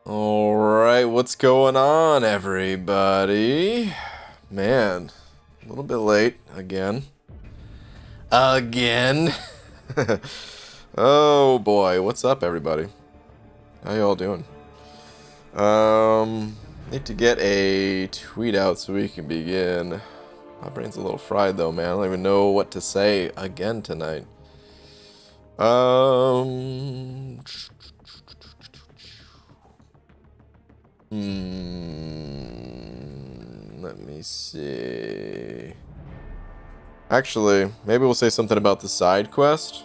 Alright, what's going on, everybody? Man, a little bit late again. Again? Oh boy, what's up, everybody? How y'all doing? Need to get a tweet out so we can begin. My brain's a little fried though, man. I don't even know what to say again tonight. Let me see. Actually, maybe we'll say something about the side quest.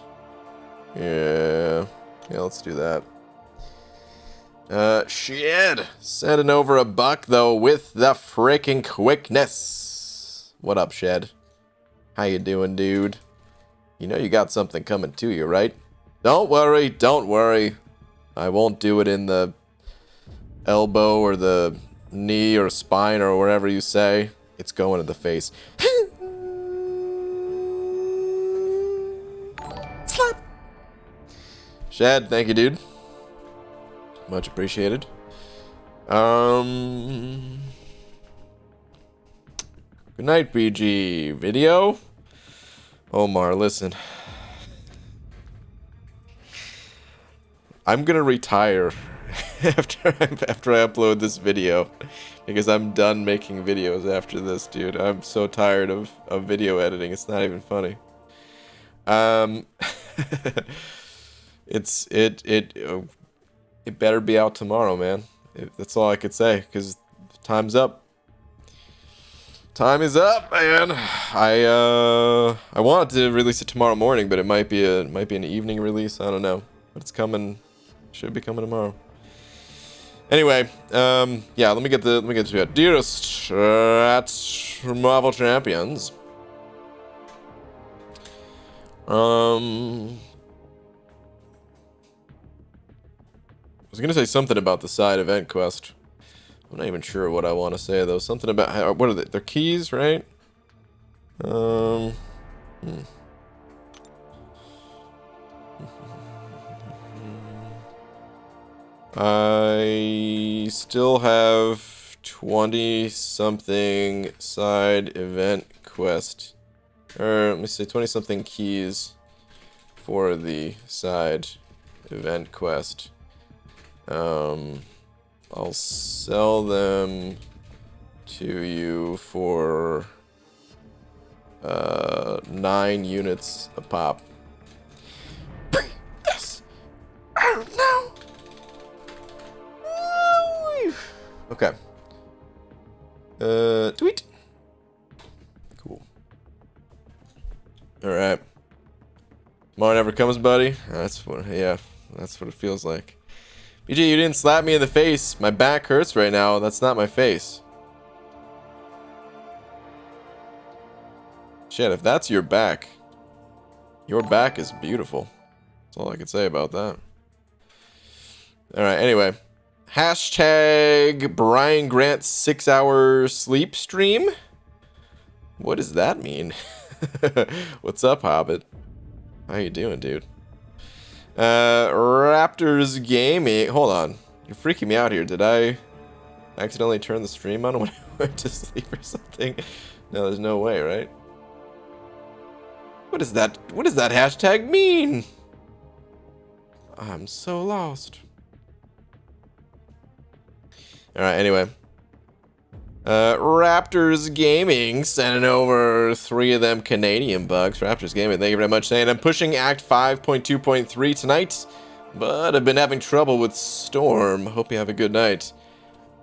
Yeah, let's do that. Shit. Sending over a buck, though, with the freaking quickness. What up, Shed? How you doing, dude? You know you got something coming to you, right? Don't worry, don't worry. I won't do it in the elbow or the knee or spine or wherever you say. It's going to the face. Slap. Shad, thank you, dude. Much appreciated. Good night, BG. Video? Omar, listen. I'm gonna retire after I upload this video because I'm done making videos after this, dude. I'm so tired of video editing. It's not even funny. It better be out tomorrow, man. That's all I could say, because time's up. Time is up, man. I wanted to release it tomorrow morning, but it might be an evening release. I don't know, but it's coming. Should be coming tomorrow. Anyway, yeah. Let me get to it. Dearest Marvel Champions. I was gonna say something about the side event quest. I'm not even sure what I want to say though. Something about how, what are they? They're keys, right? I still have 20-something side event quest. Or let me see, 20-something keys for the side event quest. I'll sell them to you for 9 units a pop. Yes. Oh no. Okay. Tweet. Cool. All right. Tomorrow never comes, buddy. That's what. Yeah, that's what it feels like. BG, you didn't slap me in the face. My back hurts right now. That's not my face. Shit, if that's your back is beautiful. That's all I can say about that. Alright, anyway. Hashtag Brian Grant 6-hour sleep stream? What does that mean? What's up, Hobbit? How you doing, dude? Raptors Gaming. Hold on. You're freaking me out here. Did I accidentally turn the stream on when I went to sleep or something? No, there's no way, right? What is that? What does that hashtag mean? I'm so lost. Alright, anyway. Raptors Gaming sending over 3 of them Canadian bucks. Raptors Gaming, thank you very much. Saying I'm pushing Act 5.2.3 tonight, but I've been having trouble with Storm. Hope you have a good night.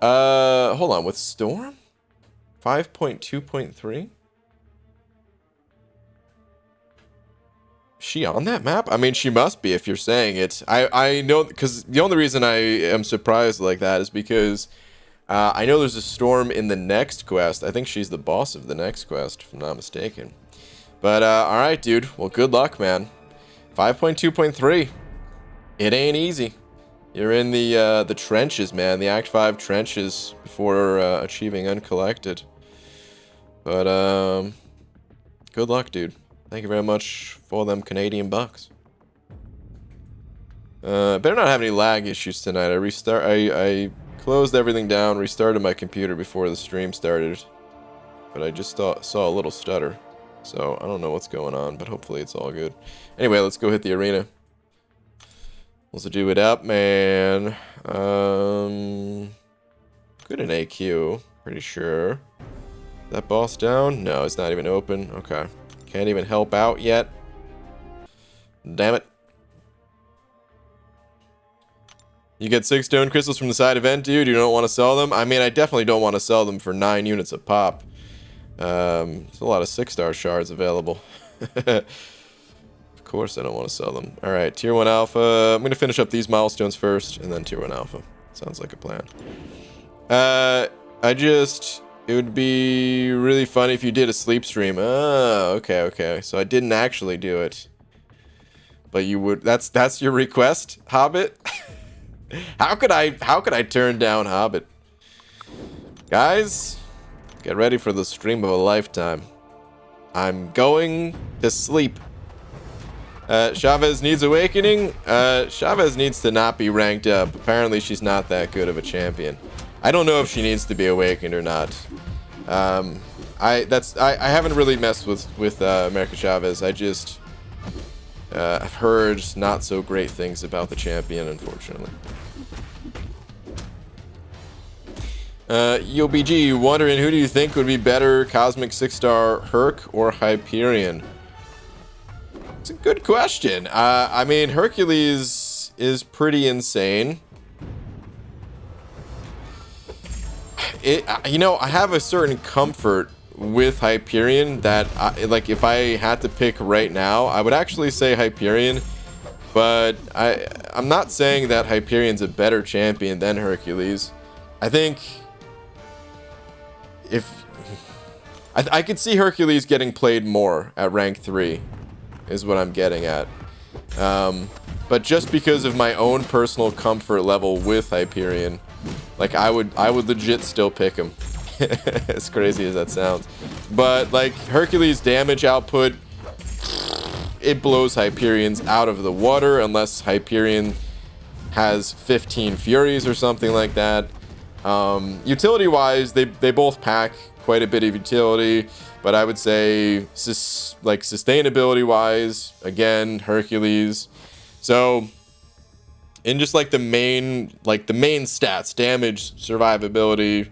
Hold on, with Storm? 5.2.3? She on that map? I mean, she must be if you're saying it. I know, because the only reason I am surprised like that is because I know there's a Storm in the next quest. I think she's the boss of the next quest, if I'm not mistaken. But, alright, dude. Well, good luck, man. 5.2.3. It ain't easy. You're in the trenches, man. The Act 5 trenches before achieving Uncollected. But, good luck, dude. Thank you very much for them Canadian bucks. Better not have any lag issues tonight. I closed everything down, restarted my computer before the stream started, but I just saw a little stutter. So I don't know what's going on, but hopefully it's all good. Anyway, let's go hit the arena. Let's do it up, man. Good in AQ, pretty sure. That boss down? No, it's not even open. Okay. Can't even help out yet. Damn it. You get 6 stone crystals from the side event, dude. You don't want to sell them? I mean, I definitely don't want to sell them for 9 units a pop. There's a lot of 6-star shards available. Of course I don't want to sell them. Alright, tier 1 alpha. I'm going to finish up these milestones first, and then tier 1 alpha. Sounds like a plan. It would be really funny if you did a sleep stream. Oh, okay. So I didn't actually do it. But you would, that's your request, Hobbit? How could I turn down Hobbit? Guys, get ready for the stream of a lifetime. I'm going to sleep. Chavez needs awakening. Chavez needs to not be ranked up. Apparently she's not that good of a champion. I don't know if she needs to be awakened or not. I haven't really messed with America Chavez. I've heard not so great things about the champion, unfortunately. YoBG, wondering who do you think would be better, Cosmic 6-star Herc or Hyperion? It's a good question. I mean, Hercules is pretty insane. You know, I have a certain comfort with Hyperion that, like, if I had to pick right now, I would actually say Hyperion. But I'm not saying that Hyperion's a better champion than Hercules. I think I could see Hercules getting played more at rank 3, is what I'm getting at. But just because of my own personal comfort level with Hyperion, like, I would legit still pick him. As crazy as that sounds. But, like, Hercules' damage output, it blows Hyperion's out of the water unless Hyperion has 15 Furies or something like that. Utility-wise, they both pack quite a bit of utility, but I would say, like, sustainability-wise, again, Hercules. So, in just, like, the main stats, damage, survivability,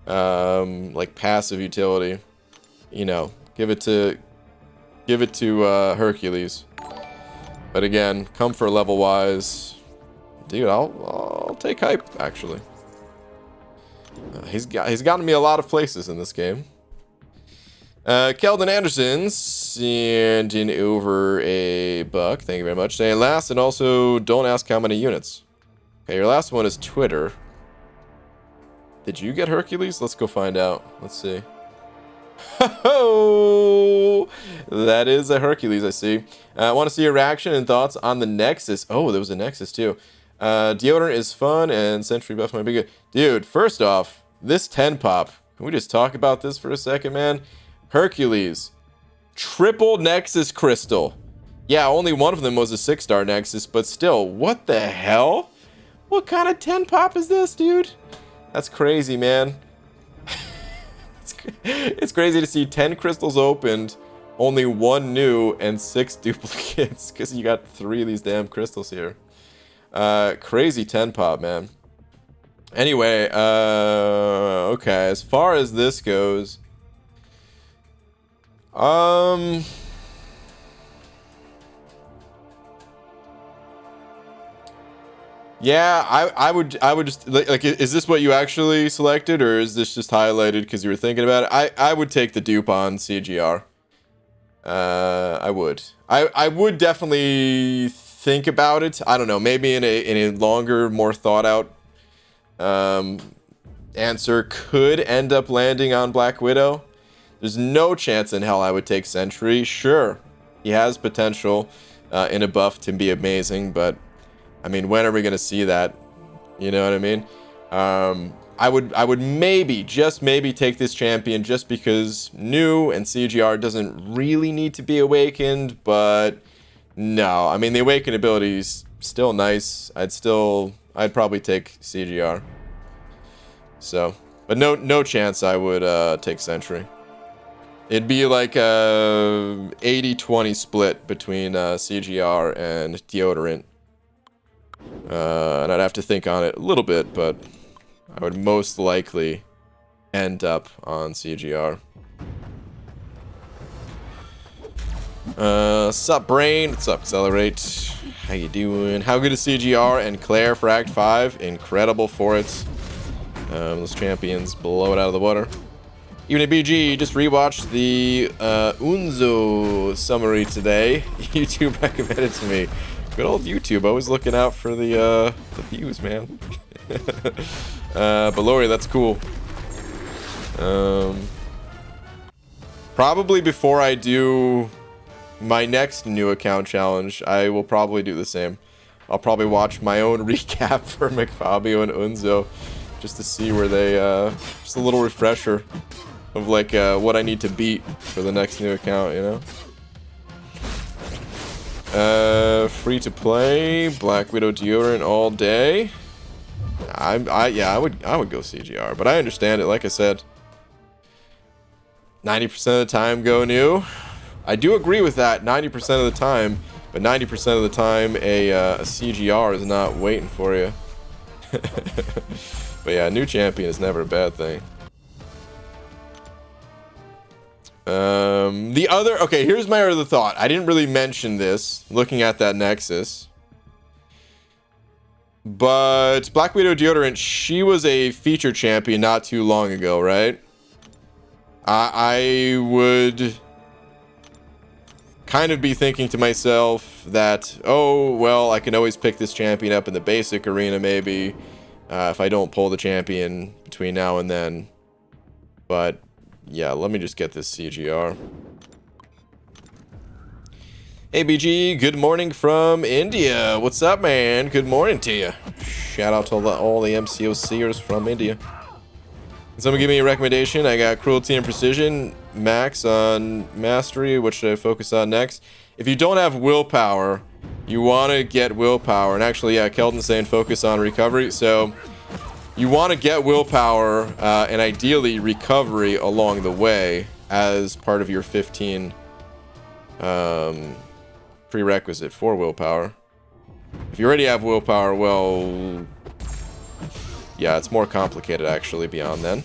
like passive utility, you know, give it to Hercules. But again, comfort level wise, dude, I'll take Hype, actually. He's gotten me a lot of places in this game. Keldon Anderson sending over a buck. Thank you very much. Saying last, and also don't ask how many units. Okay, your last one is Twitter. Did you get Hercules? Let's go find out. Let's see. Oh, that is a Hercules, I see. I want to see your reaction and thoughts on the Nexus. Oh, there was a Nexus too. Deodorant is fun and Sentry buff might be good. Dude, first off, this 10 pop. Can we just talk about this for a second, man? Hercules. Triple Nexus crystal. Yeah, only one of them was a 6-star Nexus, but still, what the hell? What kind of 10 pop is this, dude? That's crazy, man. It's crazy to see 10 crystals opened, only 1 new, and 6 duplicates, because you got 3 of these damn crystals here. Crazy 10 pop, man. Anyway, okay, as far as this goes, yeah, I would just like, is this what you actually selected, or is this just highlighted because you were thinking about it? I would take the dupe on CGR. I would definitely think about it. I don't know, maybe in a longer, more thought out answer could end up landing on Black Widow. There's no chance in hell I would take Sentry. Sure, he has potential in a buff to be amazing, but I mean, when are we gonna see that? You know what I mean? I would maybe, just maybe, take this champion just because new and CGR doesn't really need to be awakened, but no, I mean, the awaken ability is still nice. I'd probably take CGR. So, but no chance I would take Sentry. It'd be like a 80-20 split between CGR and Deodorant. And I'd have to think on it a little bit, but I would most likely end up on CGR. Sup, Brain? What's up, Accelerate? How you doing? How good is CGR and Claire for Act 5? Incredible for it. Those champions blow it out of the water. Even a BG, just rewatched the Unzo summary today. YouTube recommended to me. Good old YouTube, always looking out for the views, man. But Lori, that's cool. Probably before I do my next new account challenge, I will probably do the same. I'll probably watch my own recap for McFabio and Unzo just to see where they, just a little refresher of like what I need to beat for the next new account, you know? Free to play, Black Widow deodorant all day. Yeah, I would go CGR, but I understand it. Like I said, 90% of the time go new. I do agree with that 90% of the time, but 90% of the time a CGR is not waiting for you. But yeah, new champion is never a bad thing. Okay, here's my other thought. I didn't really mention this looking at that Nexus. But Black Widow deodorant, she was a feature champion not too long ago, right? I would kind of be thinking to myself that, oh, well, I can always pick this champion up in the basic arena maybe, if I don't pull the champion between now and then. But yeah, let me just get this CGR. Hey BG, good morning from India. What's up, man? Good morning to you. Shout out to all the MCOCers from India. Can someone give me a recommendation? I got Cruelty and Precision, Max on Mastery. What should I focus on next? If you don't have Willpower, you want to get Willpower. And actually, yeah, Kelton's saying focus on Recovery. So you want to get Willpower and ideally Recovery along the way as part of your 15 prerequisite for Willpower. If you already have Willpower, well, yeah, it's more complicated actually beyond then.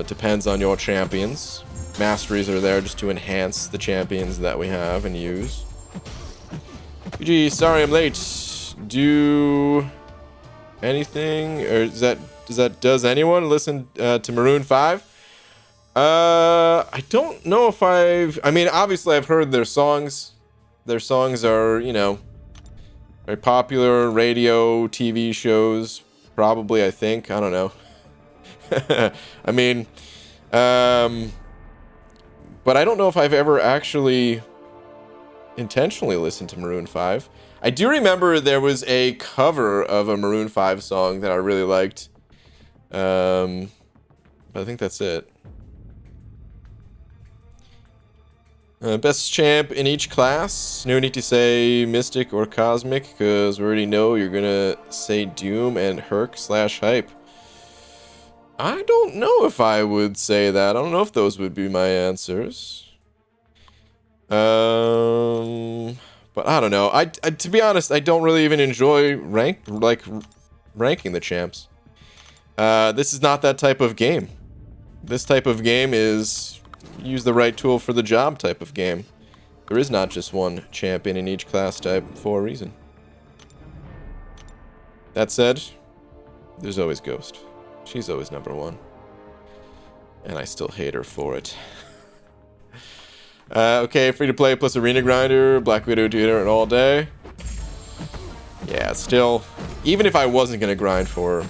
Depends on your champions. Masteries are there just to enhance the champions that we have and use. GG, sorry I'm late. Do anything, or does anyone listen to Maroon 5? I don't know if I mean, obviously I've heard their songs. Their songs are, you know, very popular, radio, TV shows, probably, I think. I don't know. I mean, but I don't know if I've ever actually intentionally listened to Maroon 5. I do remember there was a cover of a Maroon 5 song that I really liked. But I think that's it. Best champ in each class. No need to say Mystic or Cosmic, because we already know you're gonna say Doom and Herc/Hype. I don't know if I would say that. I don't know if those would be my answers. But I don't know. I to be honest, I don't really even enjoy ranking the champs. This is not that type of game. This type of game is use the right tool for the job type of game. There is not just one champion in each class type for a reason. That said, there's always Ghost. She's always number one. And I still hate her for it. Okay, free to play plus arena grinder, Black Widow deodorant all day. Yeah, still, even if I wasn't gonna grind for her.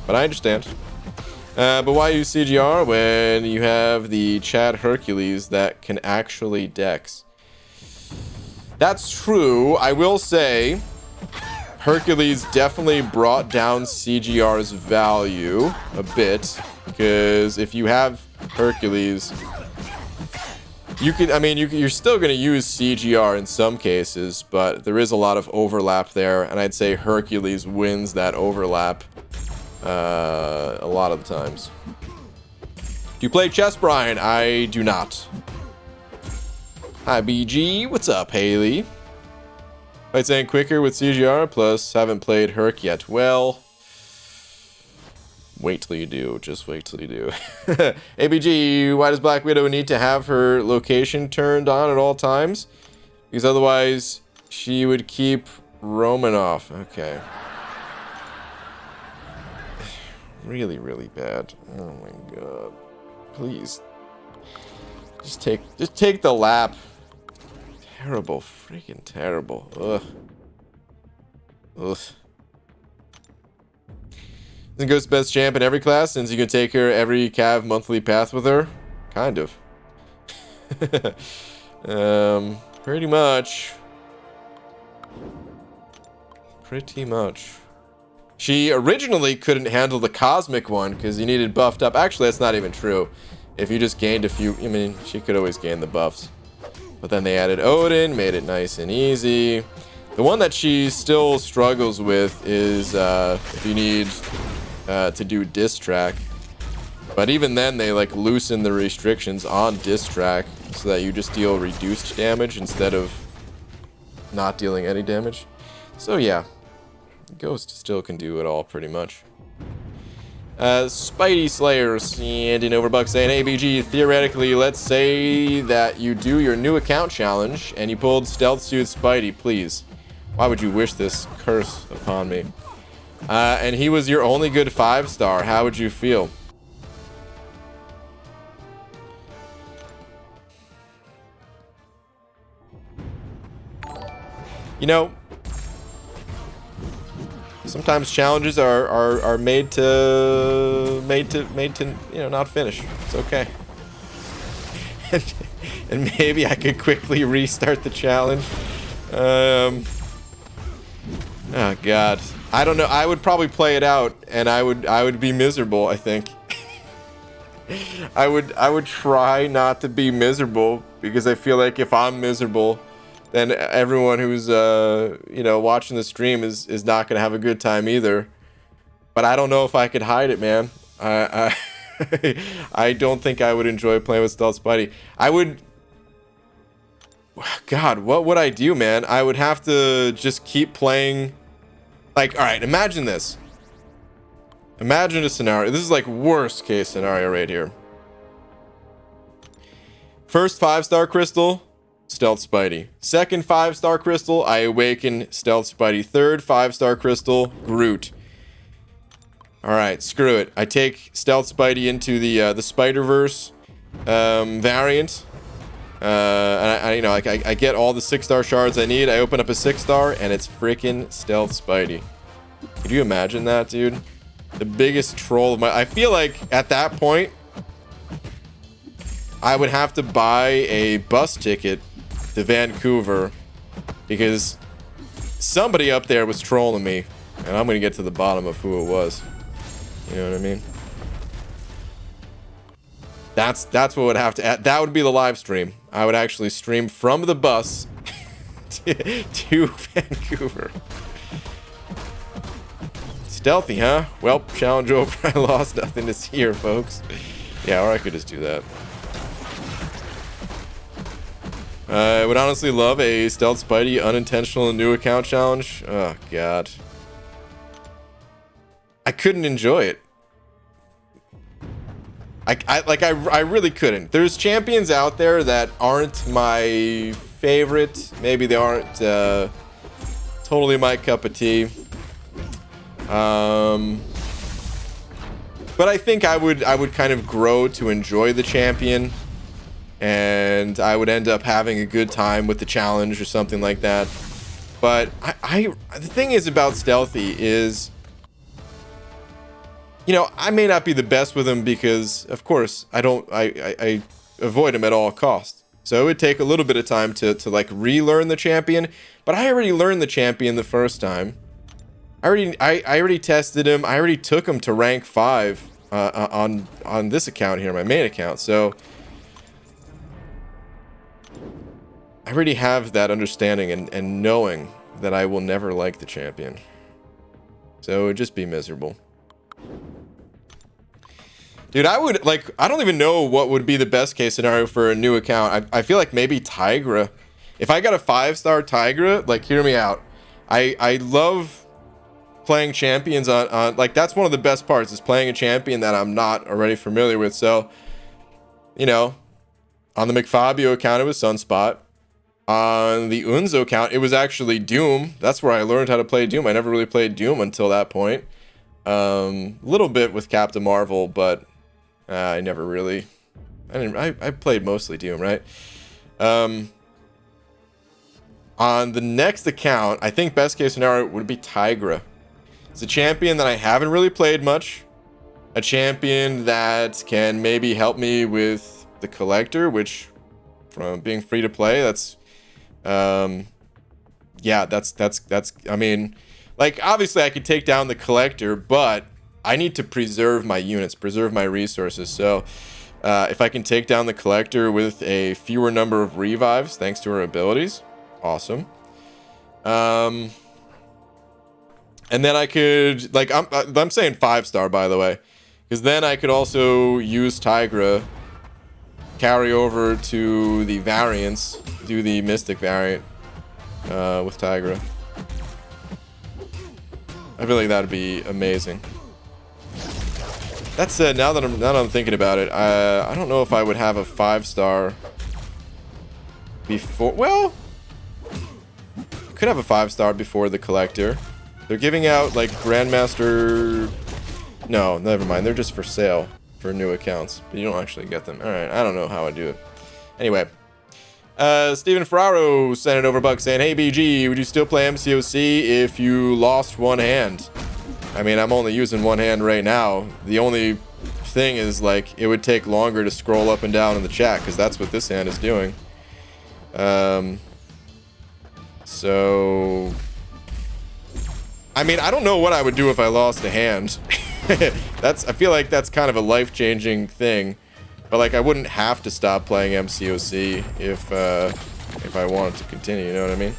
But I understand. But why use CGR when you have the Chad Hercules that can actually dex? That's true. I will say Hercules definitely brought down CGR's value a bit, because if you have Hercules, You can, I mean, you're still going to use CGR in some cases, but there is a lot of overlap there, and I'd say Hercules wins that overlap a lot of the times. Do you play chess, Brian? I do not. Hi, BG. What's up, Haley? Fight saying quicker with CGR, plus haven't played Herc yet. Well, wait till you do. Just wait till you do. ABG, why does Black Widow need to have her location turned on at all times? Because otherwise she would keep roaming off. Okay. Really, really bad. Oh my god. Please. Just take the lap. Terrible. Freaking terrible. Ugh. Ugh. Isn't Ghost best champ in every class since you can take her every Cav monthly path with her? Kind of. Pretty much. Pretty much. She originally couldn't handle the cosmic one because you needed buffed up. Actually, that's not even true. If you just gained a few, I mean, she could always gain the buffs. But then they added Odin, made it nice and easy. The one that she still struggles with is if you need to do diss track. But even then, they like loosen the restrictions on diss track so that you just deal reduced damage instead of not dealing any damage. So yeah, Ghost still can do it all pretty much. Spidey Slayers and in Overbuck saying, ABG, theoretically, let's say that you do your new account challenge and you pulled Stealth Suit Spidey, please. Why would you wish this curse upon me? And he was your only good 5-star. How would you feel? You know, sometimes challenges are made to you know, not finish. It's okay. And maybe I could quickly restart the challenge. Oh god, I don't know. I would probably play it out, and I would be miserable, I think. I would try not to be miserable because I feel like if I'm miserable, then everyone who's you know, watching the stream is not gonna have a good time either. But I don't know if I could hide it, man. I don't think I would enjoy playing with Stealth Spidey. I would. God, what would I do, man? I would have to just keep playing. Like, all right, imagine this. Imagine a scenario. This is like worst case scenario right here. First 5-star crystal, Stealth Spidey. Second 5-star crystal, I awaken Stealth Spidey. Third 5-star crystal, Groot. All right, screw it. I take Stealth Spidey into the Spider-Verse variant. And you know, like I get all the 6-star shards I need. I open up a 6-star, and it's freaking Stealth Spidey. Could you imagine that, dude? The biggest troll of my. I feel like at that point, I would have to buy a bus ticket to Vancouver because somebody up there was trolling me, and I'm gonna get to the bottom of who it was. You know what I mean? That's what would have to. That would be the live stream. I would actually stream from the bus to Vancouver. Stealthy, huh? Well, challenge over. I lost. Nothing to see here, folks. Yeah, or I could just do that. I would honestly love a Stealth Spidey unintentional new account challenge. Oh god, I couldn't enjoy it. I really couldn't. There's champions out there that aren't my favorite. Maybe they aren't totally my cup of tea. But I think I would kind of grow to enjoy the champion, and I would end up having a good time with the challenge or something like that. But the thing is about Stealthy is, you know, I may not be the best with him because, of course, I avoid him at all costs. So it would take a little bit of time to like relearn the champion. But I already learned the champion the first time. I already tested him. I already took him to rank 5 on this account here, my main account. So I already have that understanding and knowing that I will never like the champion. So it would just be miserable. Dude, I would, like, I don't even know what would be the best case scenario for a new account. I feel like maybe Tigra. If I got a 5-star Tigra, like, hear me out. I love playing champions on, like, that's one of the best parts, is playing a champion that I'm not already familiar with. So, you know, on the McFabio account, it was Sunspot. On the Unzo account, it was actually Doom. That's where I learned how to play Doom. I never really played Doom until that point. A little bit with Captain Marvel, but I never really... I played mostly Doom, right? On the next account, I think best case scenario would be Tigra. It's a champion that I haven't really played much. A champion that can maybe help me with the Collector, which, from being free to play, that's... yeah, that's, I mean, like, obviously I could take down the Collector, but I need to preserve my units, preserve my resources. So, if I can take down the Collector with a fewer number of revives, thanks to her abilities, awesome. And then I could, like, I'm saying 5-star, by the way, because then I could also use Tigra, carry over to the variants, do the Mystic variant with Tigra. I feel like that'd be amazing. That said, now that I'm thinking about it, I don't know if I would have a 5-star before. Well, could have a 5-star before the Collector. They're giving out like Grandmaster. No, never mind. They're just for sale for new accounts, but you don't actually get them. All right, I don't know how I do it. Anyway. Steven Ferraro sent it over buck saying, hey BG, would you still play MCOC if you lost one hand? I mean, I'm only using one hand right now. The only thing is, like, it would take longer to scroll up and down in the chat, because that's what this hand is doing. So... I mean, I don't know what I would do if I lost a hand. I feel like that's kind of a life-changing thing. But, like, I wouldn't have to stop playing MCOC if I wanted to continue, you know what I mean?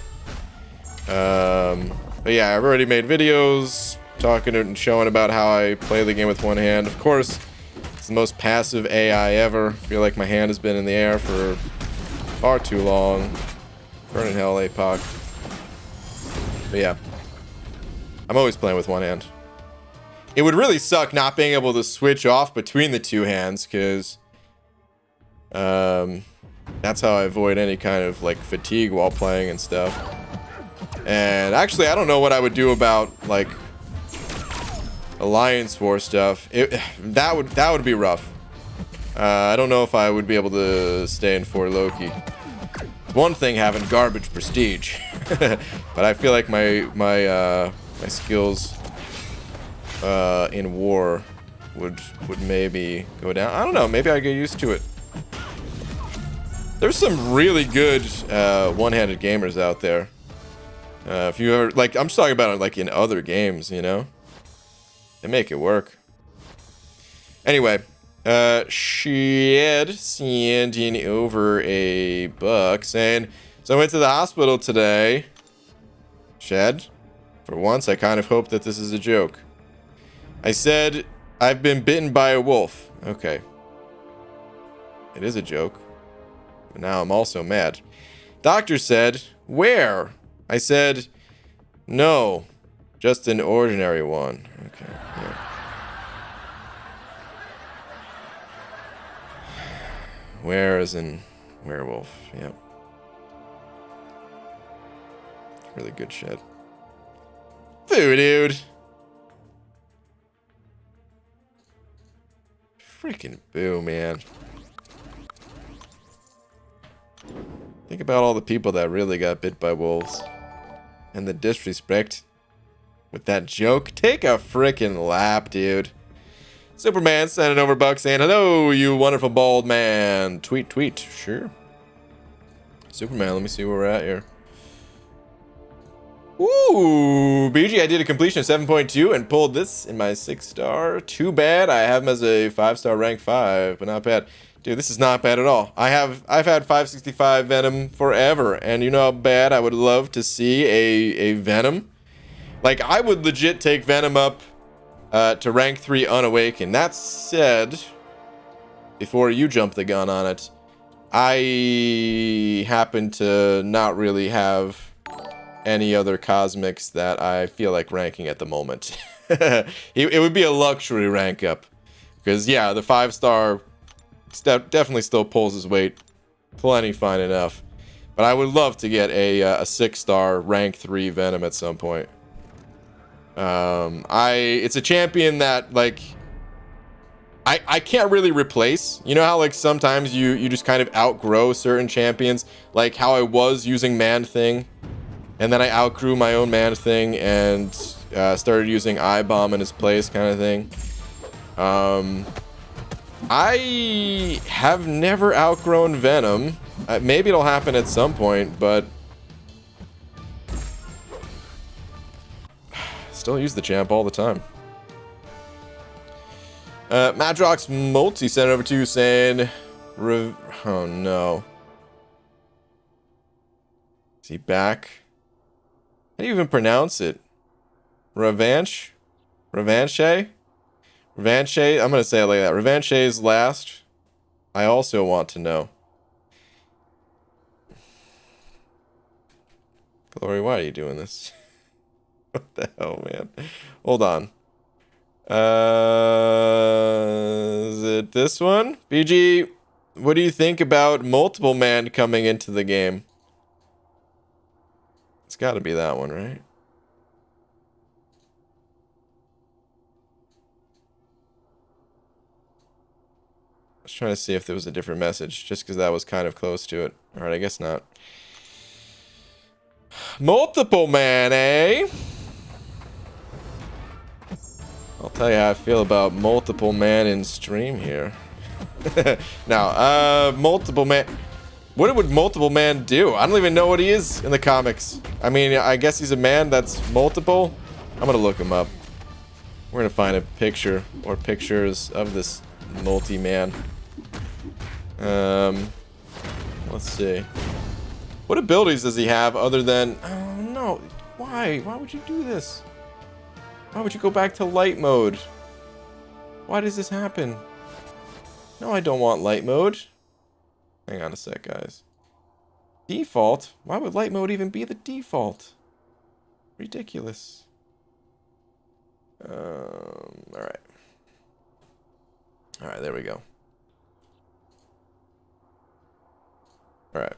But yeah, I've already made videos talking and showing about how I play the game with one hand. Of course, it's the most passive AI ever. I feel like my hand has been in the air for far too long. Burning hell, APOC. But yeah, I'm always playing with one hand. It would really suck not being able to switch off between the two hands, because... that's how I avoid any kind of like fatigue while playing and stuff. And actually, I don't know what I would do about like Alliance War stuff. That would be rough. I don't know if I would be able to stay in for Loki. It's one thing having garbage prestige, but I feel like my skills in war would maybe go down. I don't know. Maybe I get used to it. There's some really good one-handed gamers out there. If you ever, like, I'm just talking about it like in other games, you know? They make it work. Anyway, Shed sending over a buck saying, so I went to the hospital today. Shed, for once, I kind of hope that this is a joke. I said, I've been bitten by a wolf. Okay. It is a joke. But now I'm also mad. Doctor said, where? I said, no, just an ordinary one. Okay. Yeah. Where is in werewolf? Yep. Really good shit. Foo, dude. Freaking boo, man. Think about all the people that really got bit by wolves. And the disrespect with that joke. Take a freaking lap, dude. Superman sending over buck saying, hello, you wonderful bald man. Tweet, tweet. Sure. Superman, let me see where we're at here. Ooh, BG, I did a completion of 7.2 and pulled this in my 6-star. Too bad I have him as a 5-star rank 5, but not bad. Dude, this is not bad at all. I've had 565 Venom forever, and you know how bad I would love to see a Venom? Like, I would legit take Venom up to rank 3 unawakened. That said, before you jump the gun on it, I happen to not really have any other cosmics that I feel like ranking at the moment. It would be a luxury rank up. Because, yeah, the 5-star definitely still pulls his weight. Plenty fine enough. But I would love to get a 6-star rank 3 Venom at some point. It's a champion that, like, I can't really replace. You know how, like, sometimes you just kind of outgrow certain champions? Like how I was using Man-Thing, and then I outgrew my own Man-Thing and started using I-Bomb in his place, kind of thing. I have never outgrown Venom. Maybe it'll happen at some point, but still use the champ all the time. Madrox Multi sent over to you saying, oh no. Is he back? How do you even pronounce it? Revanche? Revanche? Revanche? I'm gonna say it like that. Revanche is last. I also want to know. Glory, why are you doing this? What the hell, man? Hold on. Is it this one? BG, what do you think about multiple man coming into the game? It's got to be that one, right? I was trying to see if there was a different message, just because that was kind of close to it. Alright, I guess not. Multiple man, eh? I'll tell you how I feel about multiple man in stream here. Now, multiple man. What would multiple man do? I don't even know what he is in the comics. I mean, I guess he's a man that's multiple. I'm gonna look him up. We're gonna find a picture or pictures of this multi-man. Let's see. What abilities does he have other than... Oh no, why? Why would you do this? Why would you go back to light mode? Why does this happen? No, I don't want light mode. Hang on a sec, guys. Default? Why would light mode even be the default? Ridiculous. Alright. Alright, there we go. Alright.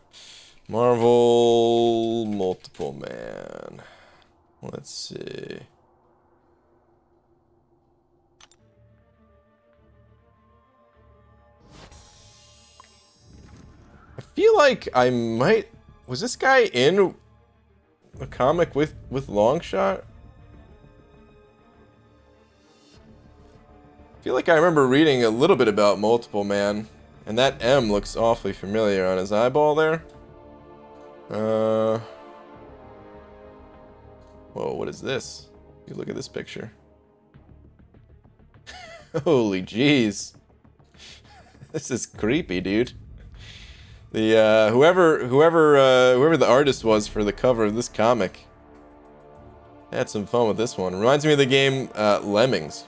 Marvel multiple man. Let's see. I feel like I might... Was this guy in a comic with Longshot? I feel like I remember reading a little bit about Multiple Man. And that M looks awfully familiar on his eyeball there. Whoa, what is this? You look at this picture. Holy jeez. This is creepy, dude. The whoever the artist was for the cover of this comic had some fun with this one. Reminds me of the game Lemmings.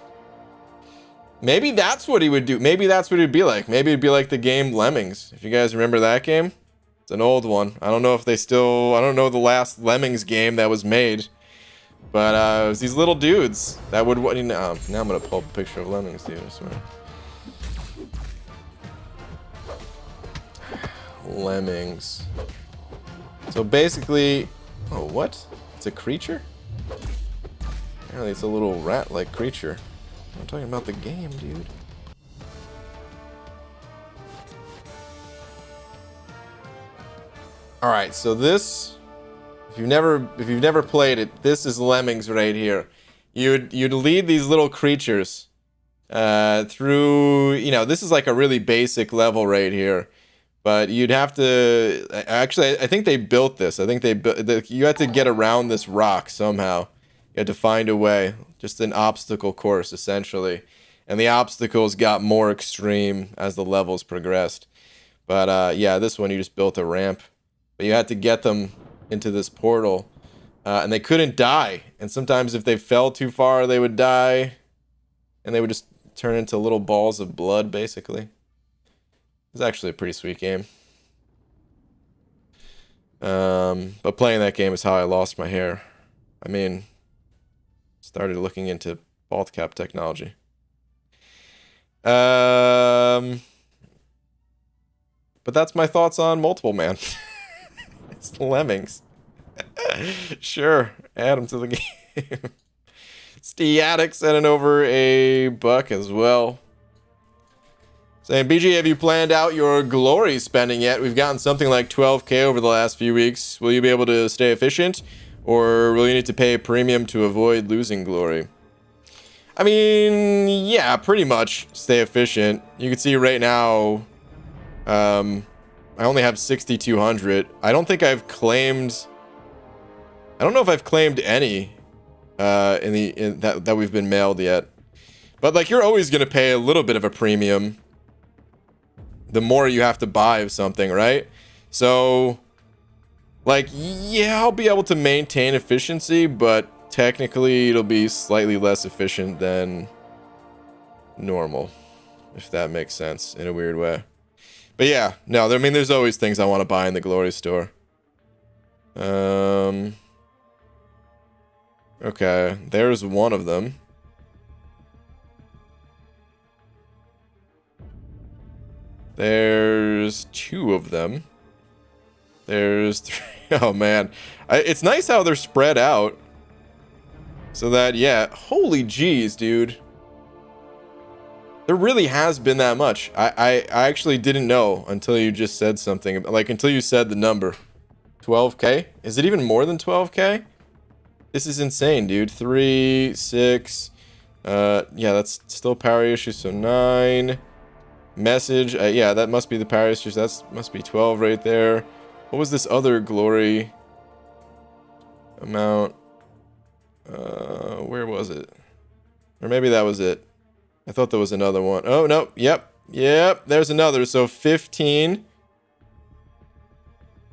Maybe that's what he would do. Maybe that's what it'd be like. Maybe it'd be like the game Lemmings. If you guys remember that game, it's an old one. I don't know if they still. I don't know the last Lemmings game that was made, but it was these little dudes that would. Now I'm gonna pull up a picture of Lemmings, dude. I swear. Lemmings. So basically, oh, what? It's a creature? Apparently it's a little rat-like creature. I'm talking about the game, dude. Alright, so this, if you've never played it, this is Lemmings right here. You'd lead these little creatures through, you know, this is like a really basic level right here. But you'd have to... Actually, I think they built this. I think you had to get around this rock somehow. You had to find a way. Just an obstacle course, essentially. and the obstacles got more extreme as the levels progressed. But yeah, this one you just built a ramp, but you had to get them into this portal, and they couldn't die. And sometimes if they fell too far, they would die, and they would just turn into little balls of blood, basically. It's actually a pretty sweet game. But playing that game is how I lost my hair. I mean, started looking into bald cap technology. But that's my thoughts on Multiple Man. It's the Lemmings. Sure, add them to the game. Steatic sending over a buck as well. Saying, BG, have you planned out your glory spending yet? We've gotten something like 12k over the last few weeks. Will you be able to stay efficient? Or will you need to pay a premium to avoid losing glory? I mean, yeah, pretty much stay efficient. You can see right now, I only have 6,200. I don't think I've claimed... I don't know if I've claimed any that we've been mailed yet. But, like, you're always going to pay a little bit of a premium the more you have to buy of something, right? So, like, yeah, I'll be able to maintain efficiency, but technically it'll be slightly less efficient than normal, if that makes sense in a weird way. But yeah, no, I mean, there's always things I want to buy in the Glory store. Okay, there's one of them. There's two of them. There's three. Oh, man. It's nice how they're spread out. So that, yeah. Holy jeez, dude. There really has been that much. I actually didn't know until you just said something. Like, until you said the number. 12k? Is it even more than 12k? This is insane, dude. 3, 6. Yeah, that's still power issue, so 9. Message, yeah, that must be the power issues. That must be 12 right there. What was this other glory amount? Where was it? Or maybe that was it. I thought there was another one. Oh, no. Yep. There's another. So 15.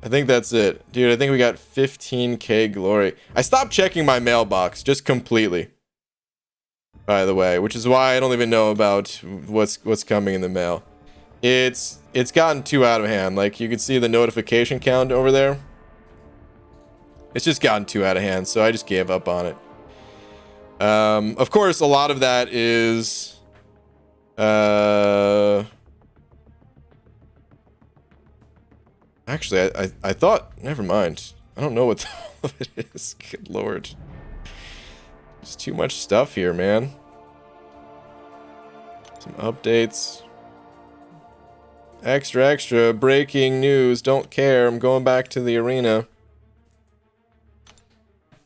I think that's it. Dude, I think we got 15k glory. I stopped checking my mailbox just completely. By the way, which is why I don't even know about what's coming in the mail. It's gotten too out of hand. Like, you can see the notification count over there. It's just gotten too out of hand, so I just gave up on it. Of course, a lot of that is actually, I thought, never mind. I don't know what all of it is. Good lord. There's too much stuff here, man. Some updates. Extra, breaking news. Don't care. I'm going back to the arena.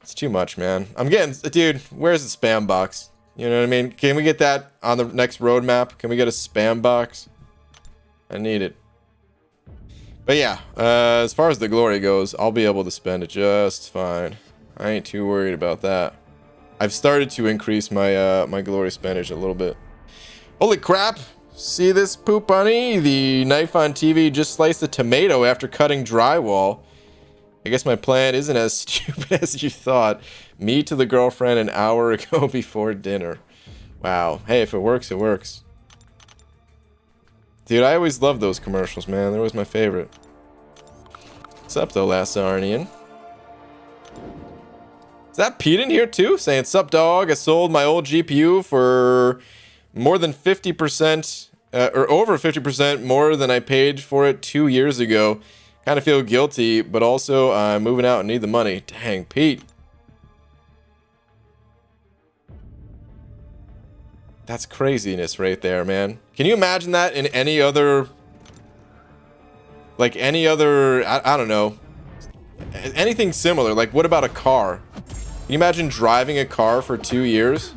It's too much, man. I'm getting... Dude, where's the spam box? You know what I mean? Can we get that on the next roadmap? Can we get a spam box? I need it. But yeah, as far as the glory goes, I'll be able to spend it just fine. I ain't too worried about that. I've started to increase my my glory spendage a little bit. Holy crap! See this poop bunny? The knife on TV just sliced a tomato after cutting drywall. I guess my plan isn't as stupid as you thought. Me to the girlfriend an hour ago before dinner. Wow. Hey, if it works, it works. Dude, I always loved those commercials, man. They're always my favorite. What's up, though, Lassarnian? Is that Pete in here, too? Saying, sup, dog? I sold my old GPU for more than 50%, or over 50% more than I paid for it 2 years ago. Kind of feel guilty, but also I'm moving out and need the money. Dang, Pete. That's craziness right there, man. Can you imagine that in any other... Like, any other... I don't know. Anything similar. Like, what about a car? Can you imagine driving a car for 2 years?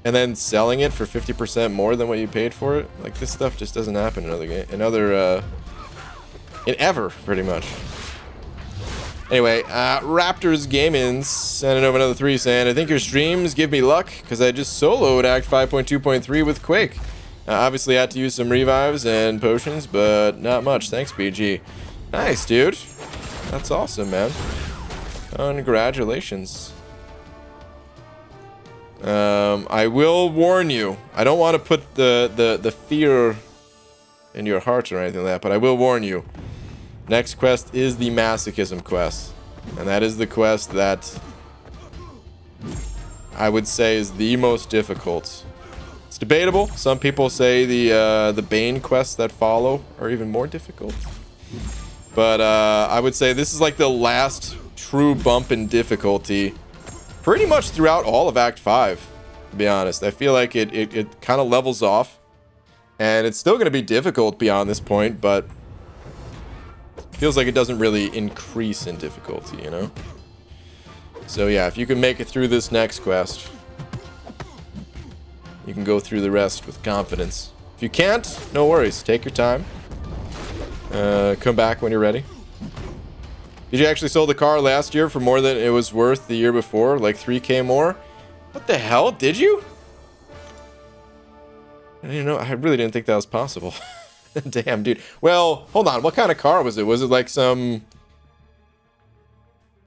And then selling it for 50% more than what you paid for it? Like, this stuff just doesn't happen in other game, in ever, pretty much. Anyway, Raptors Gaming sending over another 3 saying, I think your streams give me luck because I just soloed Act 5.2.3 with Quake. Obviously, I had to use some revives and potions, but not much. Thanks, BG. Nice, dude. That's awesome, man. Congratulations. I will warn you. I don't want to put the fear in your heart or anything like that, but I will warn you. Next quest is the Masochism quest. And that is the quest that I would say is the most difficult. It's debatable. Some people say the Bane quests that follow are even more difficult. But I would say this is like the last true bump in difficulty pretty much throughout all of Act 5, to be honest. I feel like it kind of levels off. And it's still going to be difficult beyond this point, but feels like it doesn't really increase in difficulty, you know? So yeah, if you can make it through this next quest, you can go through the rest with confidence. If you can't, no worries. Take your time. Come back when you're ready. Did you actually sell the car last year for more than it was worth the year before? Like 3K more? What the hell? Did you? I didn't know. I really didn't think that was possible. Damn, dude. Well, hold on. What kind of car was it? Was it like some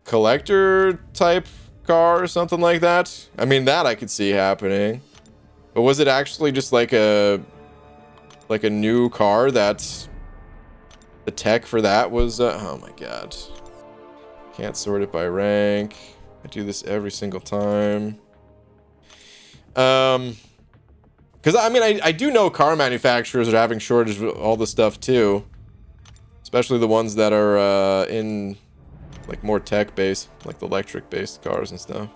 collector type car or something like that? I mean, that I could see happening. But was it actually just like a new car that the tech for that was oh my god. Can't sort it by rank. I do this every single time. Because, I mean, I do know car manufacturers are having shortages of all this stuff, too. Especially the ones that are in, like, more tech-based, like the electric-based cars and stuff.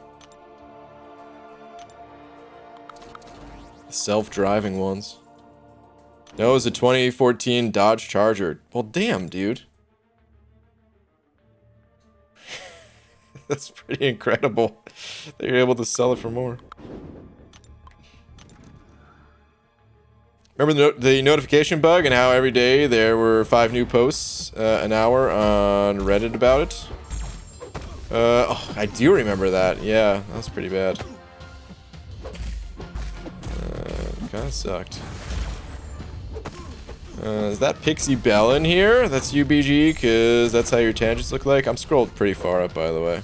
The self-driving ones. No, it was a 2014 Dodge Charger. Well, damn, dude. That's pretty incredible that you're able to sell it for more. Remember the notification bug and how every day there were 5 new posts an hour on Reddit about it? Oh, I do remember that. Yeah, that was pretty bad. Kind of sucked. Is that Pixie Bell in here? That's UBG, because that's how your tangents look like. I'm scrolled pretty far up, by the way.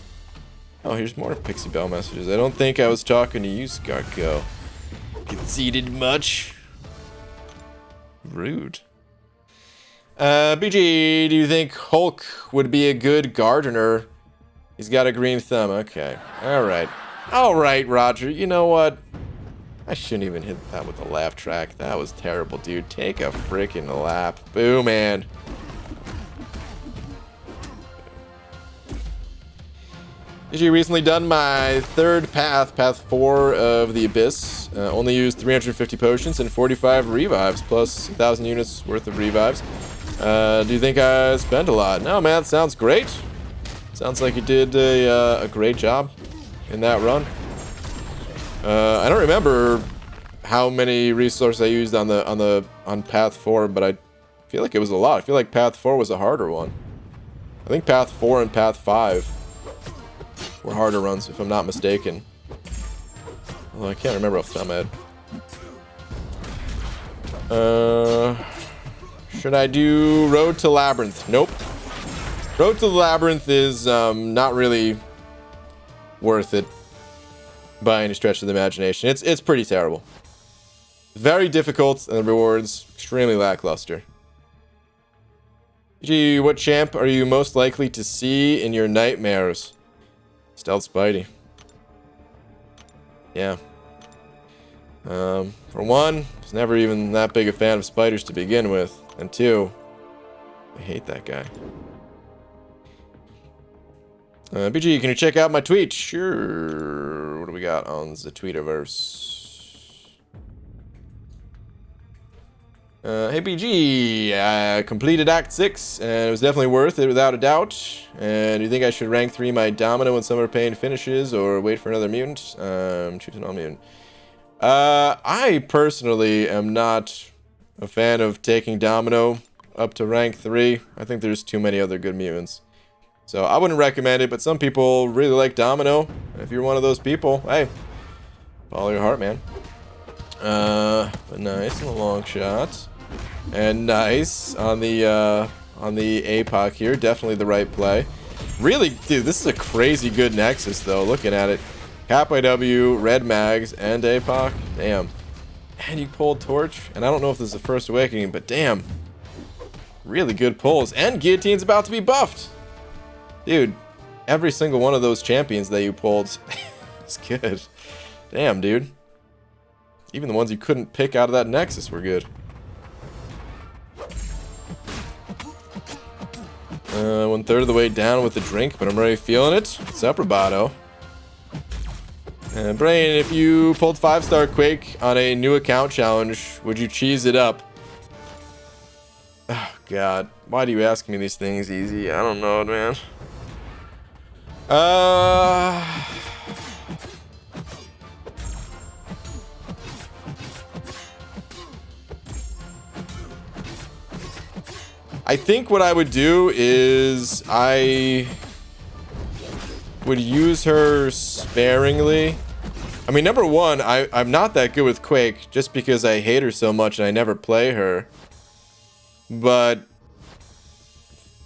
Oh, here's more Pixie Bell messages. I don't think I was talking to you, Scarco. Conceited much? Rude. BG, do you think Hulk would be a good gardener? He's got a green thumb. Okay. Alright. Alright, Roger. You know what? I shouldn't even hit that with the laugh track. That was terrible, dude. Take a freaking lap. Boo, man. BG, recently done my 3rd path, path 4 of the Abyss. Only used 350 potions and 45 revives, plus 1,000 units worth of revives. Do you think I spent a lot? No, man, sounds great. Sounds like you did a great job in that run. I don't remember how many resources I used on path 4, but I feel like it was a lot. I feel like path 4 was a harder one. I think path 4 and path 5 were harder runs, if I'm not mistaken. Well, I can't remember off the top of my head. Should I do Road to Labyrinth? Nope. Road to the Labyrinth is not really worth it by any stretch of the imagination. It's pretty terrible. Very difficult, and the rewards extremely lackluster. Gee, what champ are you most likely to see in your nightmares? Stealth Spidey. Yeah. For one, I was never even that big a fan of spiders to begin with. And 2, I hate that guy. BG, can you check out my tweet? Sure. What do we got on the Tweetiverse? Hey BG, I completed Act 6, and it was definitely worth it without a doubt. And you think I should rank 3 my Domino when Summer Pain finishes, or wait for another mutant? Choose an all-mutant. I personally am not a fan of taking Domino up to rank 3. I think there's too many other good mutants. So I wouldn't recommend it, but some people really like Domino. If you're one of those people, hey, follow your heart, man. But nice on the long shot. And nice on the APOC here. Definitely the right play. Really, dude, this is a crazy good Nexus, though, looking at it. Cap IW, red mags, and APOC. Damn. And you pulled Torch. And I don't know if this is the first awakening, but damn. Really good pulls. And Guillotine's about to be buffed. Dude, every single one of those champions that you pulled is good. Damn, dude. Even the ones you couldn't pick out of that Nexus were good. 1/3 of the way down with the drink, but I'm already feeling it. What's up, Roboto? Brain, if you pulled 5-star Quake on a new account challenge, would you cheese it up? Oh, God. Why do you ask me these things, Easy? I don't know, man. I think what I would do is I would use her sparingly. I mean, number one, I'm not that good with Quake just because I hate her so much and I never play her. But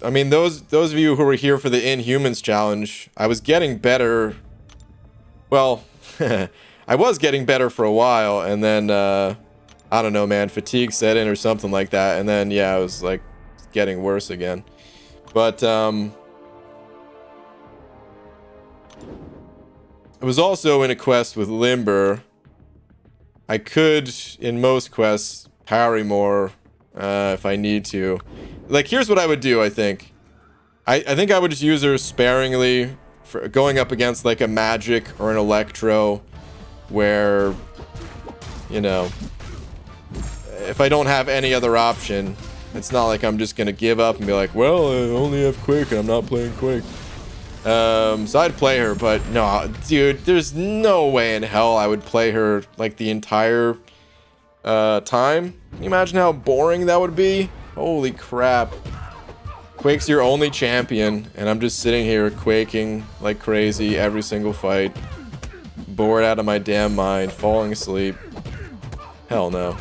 I mean, those of you who were here for the Inhumans challenge, I was getting better. Well, I was getting better for a while, and then I don't know, man, fatigue set in or something like that, and then yeah, I was like getting worse again. But I was also in a quest with Limber. I could, in most quests, parry more if I need to. Like, here's what I would do, I think. I think I would just use her sparingly for going up against, like, a Magic or an Electro, where, you know, if I don't have any other option, it's not like I'm just gonna give up and be like, well, I only have Quake and I'm not playing Quake. So I'd play her, but no, dude, there's no way in hell I would play her, like, the entire time. Can you imagine how boring that would be? Holy crap. Quake's your only champion, and I'm just sitting here quaking like crazy every single fight. Bored out of my damn mind, falling asleep. Hell no.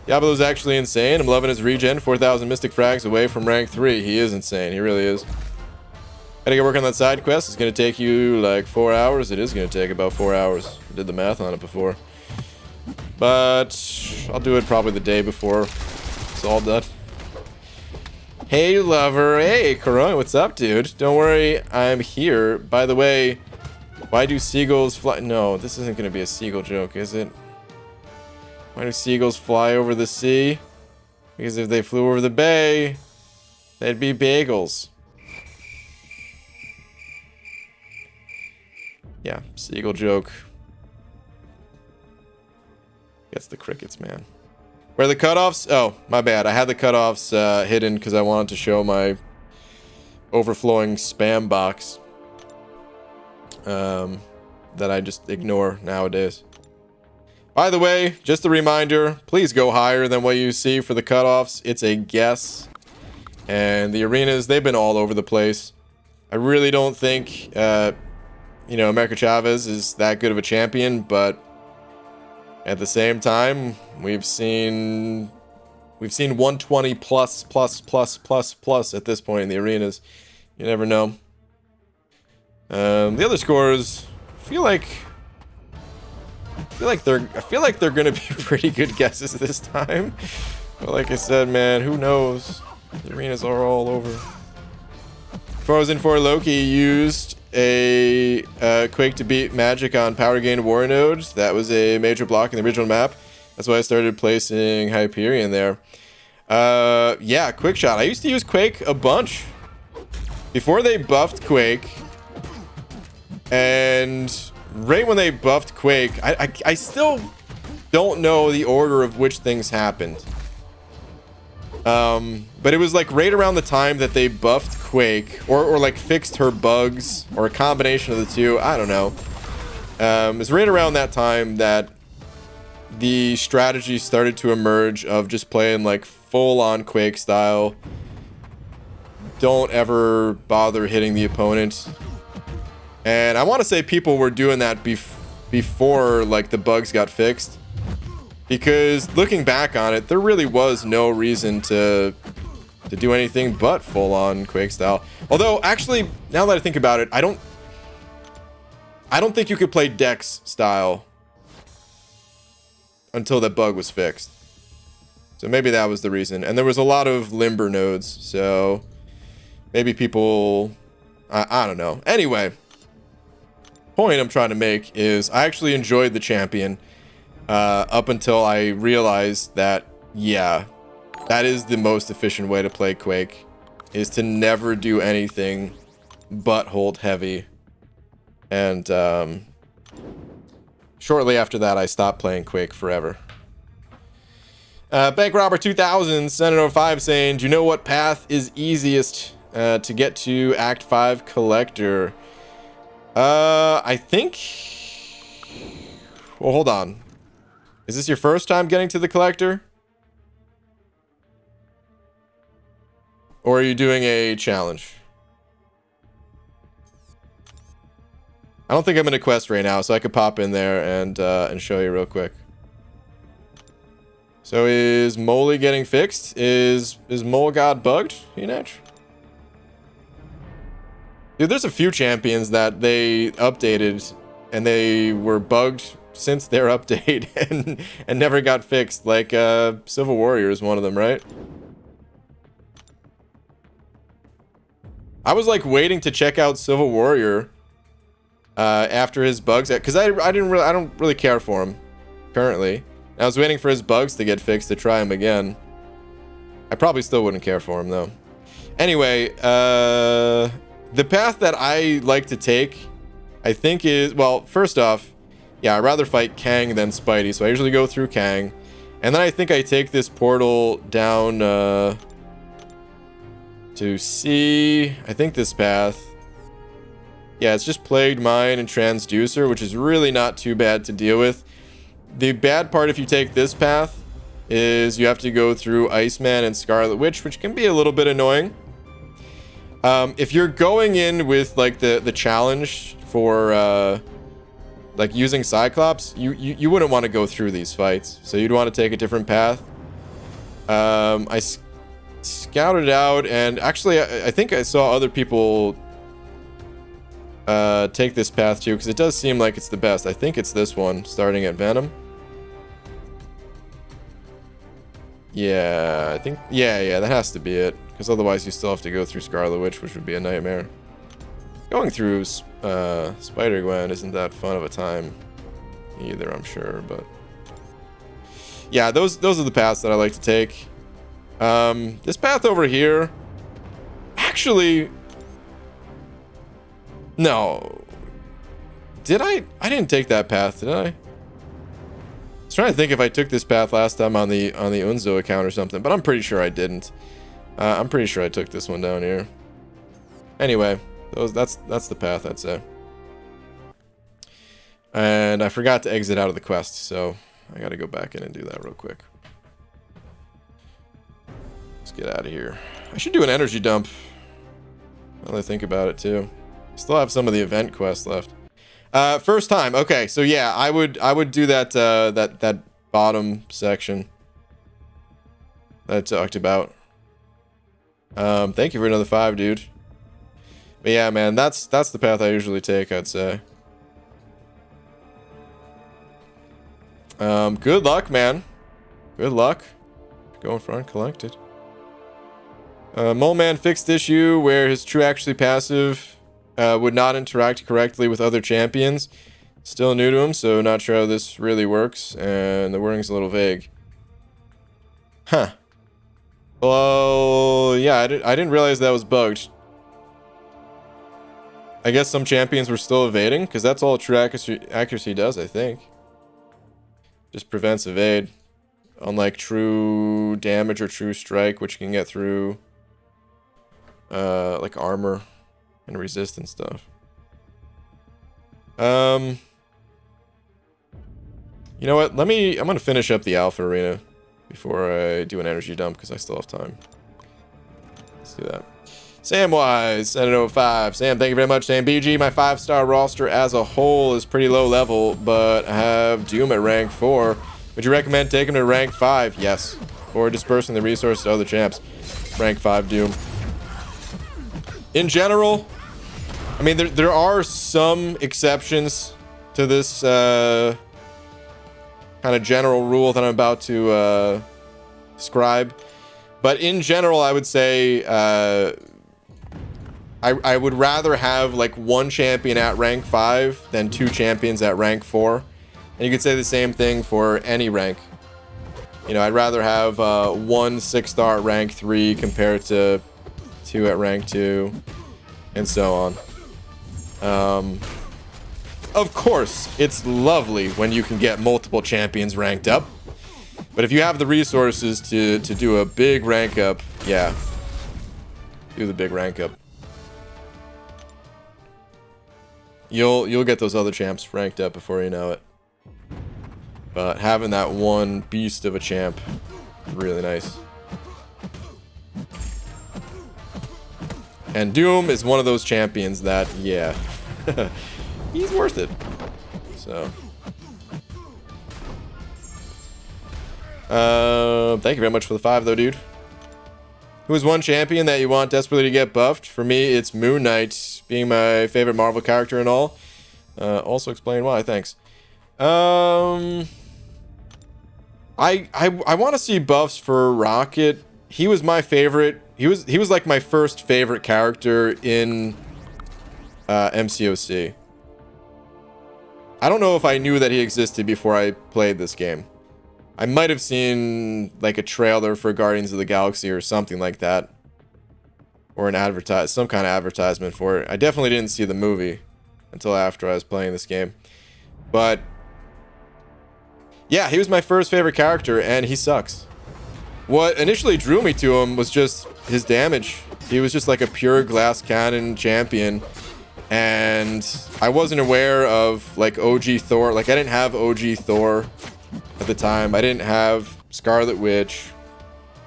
Diablo's actually insane. I'm loving his regen. 4,000 Mystic Frags away from rank 3. He is insane. He really is. Gotta get work on that side quest. It's gonna take you like 4 hours. It is gonna take about 4 hours. I did the math on it before. But I'll do it probably the day before it's all done. Hey, lover. Hey, Corona. What's up, dude? Don't worry. I'm here. By the way, why do seagulls fly? No, this isn't gonna be a seagull joke, is it? Why do seagulls fly over the sea? Because if they flew over the bay, they'd be bagels. Yeah, seagull joke. Gets the crickets, man. Where are the cutoffs? Oh, my bad. I had the cutoffs hidden because I wanted to show my overflowing spam box that I just ignore nowadays. By the way, just a reminder, please go higher than what you see for the cutoffs. It's a guess. And the arenas, they've been all over the place. I really don't think, you know, America Chavez is that good of a champion, but at the same time, we've seen 120 plus at this point in the arenas. You never know. The other scores, I feel like they're gonna be pretty good guesses this time. But like I said, man, who knows? The arenas are all over. Frozen 4 Loki used a Quake to beat Magic on Power Gain War Node. That was a major block in the original map. That's why I started placing Hyperion there. Yeah, Quick Shot. I used to use Quake a bunch before they buffed Quake, and right when they buffed Quake, I still don't know the order of which things happened. But it was like right around the time that they buffed Quake, or like fixed her bugs, or a combination of the two. I don't know. It's right around that time that the strategy started to emerge of just playing like full-on Quake style. Don't ever bother hitting the opponent. And I want to say people were doing that before like the bugs got fixed. Because looking back on it, there really was no reason to do anything but full-on Quake style. Although, actually, now that I think about it, I don't think you could play Dex style until that bug was fixed. So maybe that was the reason. And there was a lot of limber nodes, so maybe people... I don't know. Anyway, point I'm trying to make is I actually enjoyed the champion up until I realized that, yeah, that is the most efficient way to play Quake, is to never do anything but hold heavy. And shortly after that, I stopped playing Quake forever. Bank Robber 2000 Senator 5 saying, do you know what path is easiest to get to Act 5 Collector? I think... Well, hold on. Is this your first time getting to the Collector? Or are you doing a challenge? I don't think I'm in a quest right now, so I could pop in there and show you real quick. So is Moly getting fixed? Is Mole God bugged, Enach? Dude, there's a few champions that they updated and they were bugged since their update and never got fixed. Like Civil Warrior is one of them, right? I was like waiting to check out Civil Warrior after his bugs, because I don't really care for him currently. I was waiting for his bugs to get fixed to try him again. I probably still wouldn't care for him though. Anyway, the path that I like to take, I think is, well, first off, yeah, I'd rather fight Kang than Spidey, so I usually go through Kang. And then I think I take this portal down to C, I think this path. Yeah, it's just Plagued Mine and Transducer, which is really not too bad to deal with. The bad part if you take this path is you have to go through Iceman and Scarlet Witch, which can be a little bit annoying. If you're going in with like the challenge for like using Cyclops, you wouldn't want to go through these fights, so you'd want to take a different path. I scouted out, and actually I think I saw other people take this path too, because it does seem like it's the best. I think it's this one, starting at Venom. Yeah, I think, yeah, that has to be it, because otherwise you still have to go through Scarlet Witch, which would be a nightmare. Going through Spider-Gwen isn't that fun of a time either, I'm sure, but yeah, those are the paths that I like to take. This path over here, actually, no, did I didn't take that path, did I? I was trying to think if I took this path last time on the Unzo account or something, but I'm pretty sure I didn't. I'm pretty sure I took this one down here. Anyway, that's the path, I'd say. And I forgot to exit out of the quest, so I gotta go back in and do that real quick. Let's get out of here. I should do an energy dump. Now that I think about it too. Still have some of the event quests left. First time. Okay, so yeah, I would do that that bottom section that I talked about. Thank you for another 5, dude. But yeah, man, that's the path I usually take, I'd say. Good luck, man. Good luck. Going for uncollected. Mole Man fixed issue where his true actually passive would not interact correctly with other champions. Still new to him, so not sure how this really works, and the wording's a little vague. Huh. Well, yeah, I didn't realize that was bugged. I guess some champions were still evading, because that's all true accuracy does, I think. Just prevents evade. Unlike true damage or true strike, which you can get through like armor and resistance stuff. You know what? I'm gonna finish up the Alpha Arena before I do an energy dump because I still have time. Let's do that. Samwise, Senate05. Sam, thank you very much. Sam BG, my 5-star roster as a whole is pretty low level, but I have Doom at rank 4. Would you recommend taking him to rank 5? Yes. Or dispersing the resources to other champs. Rank 5 Doom. In general, I mean, there are some exceptions to this kind of general rule that I'm about to describe. But in general, I would say I would rather have like one champion at rank 5 than 2 champions at rank 4. And you could say the same thing for any rank. You know, I'd rather have 1 6-star at rank 3 compared to 2 at rank 2, and so on. Of course, it's lovely when you can get multiple champions ranked up. But if you have the resources to do a big rank up, yeah, do the big rank up. You'll get those other champs ranked up before you know it. But having that one beast of a champ, really nice. And Doom is one of those champions that, yeah, he's worth it. So, thank you very much for the 5 though, dude. Who is one champion that you want desperately to get buffed? For me, it's Moon Knight, being my favorite Marvel character and all. Also explain why, thanks. I want to see buffs for Rocket. He was my favorite. He was like my first favorite character in MCOC. I don't know if I knew that he existed before I played this game. I might have seen like a trailer for Guardians of the Galaxy or something like that, or some kind of advertisement for it. I definitely didn't see the movie until after I was playing this game. But yeah, he was my first favorite character, and he sucks. What initially drew me to him was just his damage. He was just like a pure glass cannon champion, and I wasn't aware of like OG Thor. Like, I didn't have OG Thor at the time. I didn't have Scarlet Witch.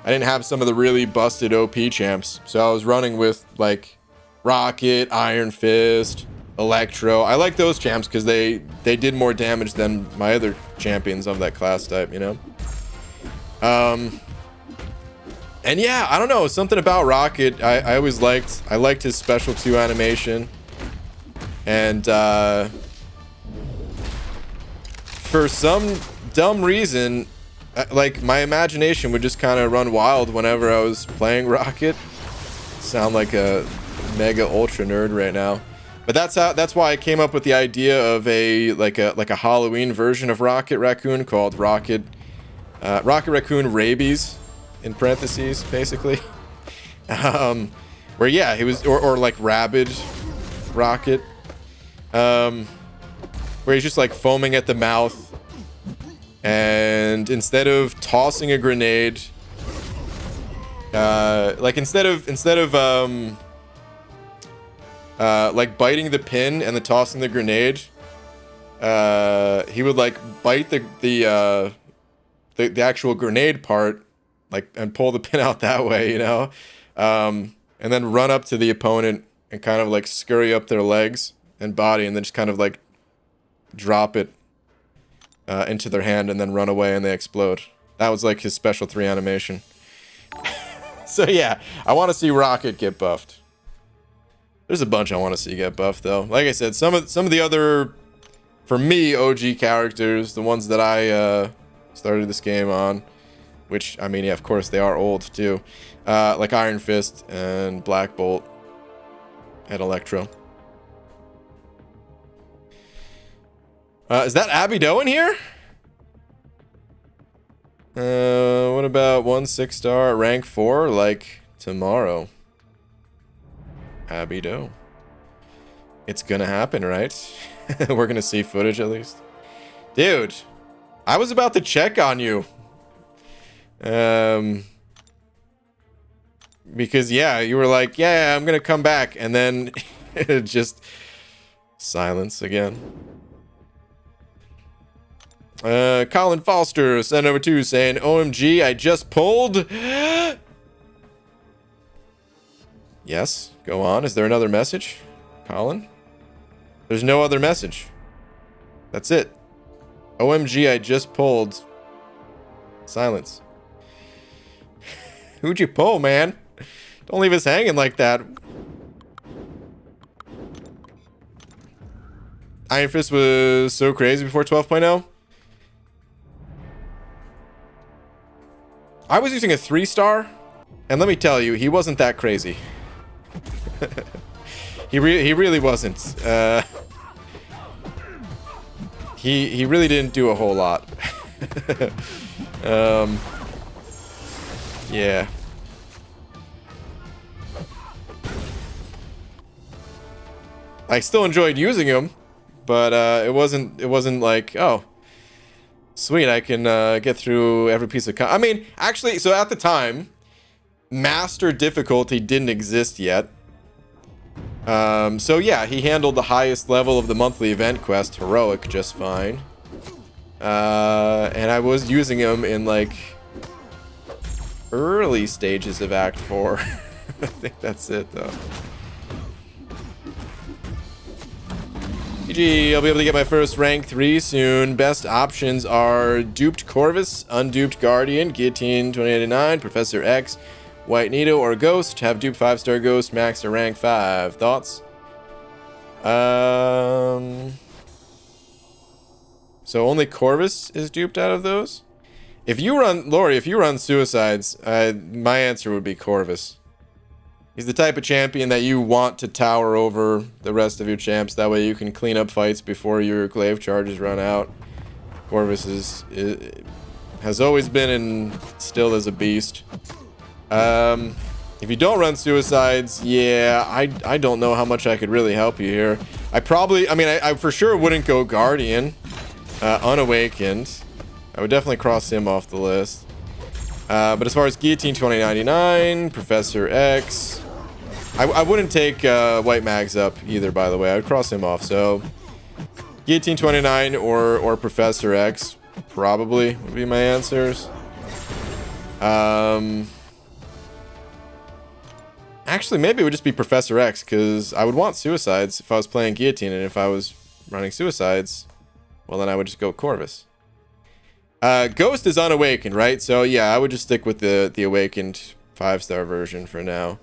I didn't have some of the really busted OP champs. So I was running with like Rocket, Iron Fist, Electro. I like those champs because they did more damage than my other champions of that class type, you know? And yeah, I don't know, something about Rocket I always liked. I liked his special 2 animation. And for some dumb reason, like, my imagination would just kind of run wild whenever I was playing Rocket. Sound like a mega ultra nerd right now. But that's why I came up with the idea of a Halloween version of Rocket Raccoon called Rocket Raccoon Rabies, in parentheses, basically. Where yeah, he was, or like Rabid Rocket, where he's just like foaming at the mouth, and instead of tossing a grenade, like instead of like biting the pin and then tossing the grenade, he would like bite the actual grenade part, like, and pull the pin out that way, you know, and then run up to the opponent and kind of like scurry up their legs and body, and then just kind of like drop it into their hand and then run away, and they explode. That was like his special 3 animation. So yeah, I want to see Rocket get buffed. There's a bunch I want to see get buffed though. Like I said, some of the other, for me, OG characters, the ones that I started this game on, which, I mean, yeah, of course they are old too, like Iron Fist and Black Bolt and Electro. Is that Abby Doe in here? What about 1 6-star rank 4 like tomorrow? Abby Doe. It's gonna happen, right? We're gonna see footage at least. Dude, I was about to check on you. Because yeah, you were like, yeah, I'm gonna come back, and then just silence again. Colin Foster sent over 2 saying, OMG, I just pulled. Yes, go on. Is there another message, Colin? There's no other message. That's it. OMG, I just pulled. Silence. Who'd you pull, man? Don't leave us hanging like that. Iron Fist was so crazy before 12.0. I was using a 3-star, and let me tell you, he wasn't that crazy. he really wasn't. He really didn't do a whole lot. Yeah. I still enjoyed using him, but it wasn't like, oh, sweet, I can get through every piece of I mean, actually, so at the time, master difficulty didn't exist yet. So yeah, he handled the highest level of the monthly event quest, heroic, just fine. And I was using him in like early stages of Act 4. I think that's it though. GG, I'll be able to get my first rank 3 soon. Best options are Duped Corvus, Unduped Guardian, Guillotine 2089, Professor X, White Nito, or Ghost. Have Duped 5-star Ghost maxed to rank 5. Thoughts? So only Corvus is duped out of those? If you run, Lori, if you run Suicides, my answer would be Corvus. He's the type of champion that you want to tower over the rest of your champs. That way you can clean up fights before your glaive charges run out. Corvus has always been and still is a beast. If you don't run Suicides, yeah, I don't know how much I could really help you here. I for sure wouldn't go Guardian. Unawakened. I would definitely cross him off the list. But as far as Guillotine 2099, Professor X, I wouldn't take White Mags up either, by the way. I would cross him off. So Guillotine 29 or Professor X probably would be my answers. Actually, maybe it would just be Professor X, because I would want Suicides if I was playing Guillotine, and if I was running Suicides, well, then I would just go Corvus. Ghost is unawakened, right? So yeah, I would just stick with the awakened 5-star version for now.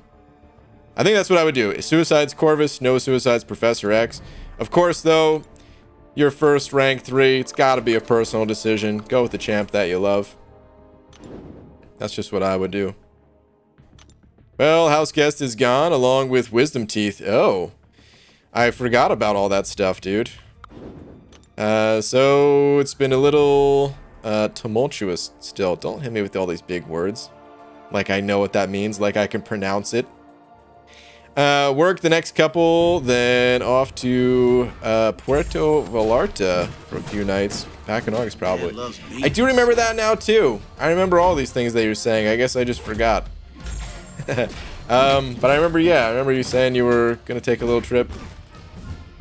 I think that's what I would do. Suicides Corvus, no Suicides Professor X. Of course, though, your first rank 3, it's got to be a personal decision. Go with the champ that you love. That's just what I would do. Well, House Guest is gone along with Wisdom Teeth. Oh, I forgot about all that stuff, dude. So it's been a little tumultuous still. Don't hit me with all these big words. Like I know what that means, like I can pronounce it. Work the next couple, then off to Puerto Vallarta for a few nights. Back in August, probably. I do remember that now, too. I remember all these things that you're saying. I guess I just forgot. But I remember, yeah, I remember you saying you were going to take a little trip.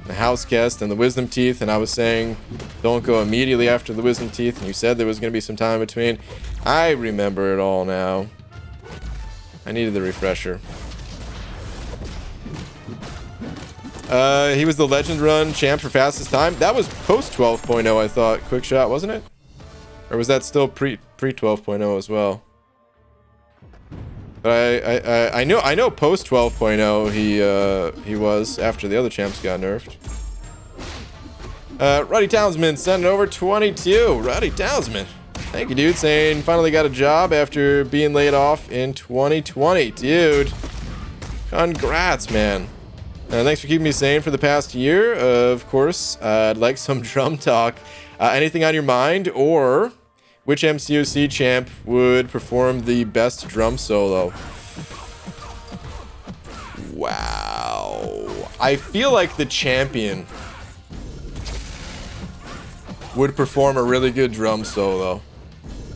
The House Guest and the Wisdom Teeth, and I was saying don't go immediately after the Wisdom Teeth, and you said there was going to be some time between. I remember it all now. I needed the refresher. He was the Legend Run champ for fastest time. That was post 12.0, I thought. Quick shot, wasn't it? Or was that still pre 12.0 as well? But I know post 12.0 he was after the other champs got nerfed. Ruddy Townsman sending over 22. Ruddy Townsman, thank you, dude. Saying finally got a job after being laid off in 2020, dude. Congrats, man. Thanks for keeping me sane for the past year. Of course, I'd like some drum talk. Anything on your mind, or which MCOC champ would perform the best drum solo? Wow. I feel like the champion would perform a really good drum solo.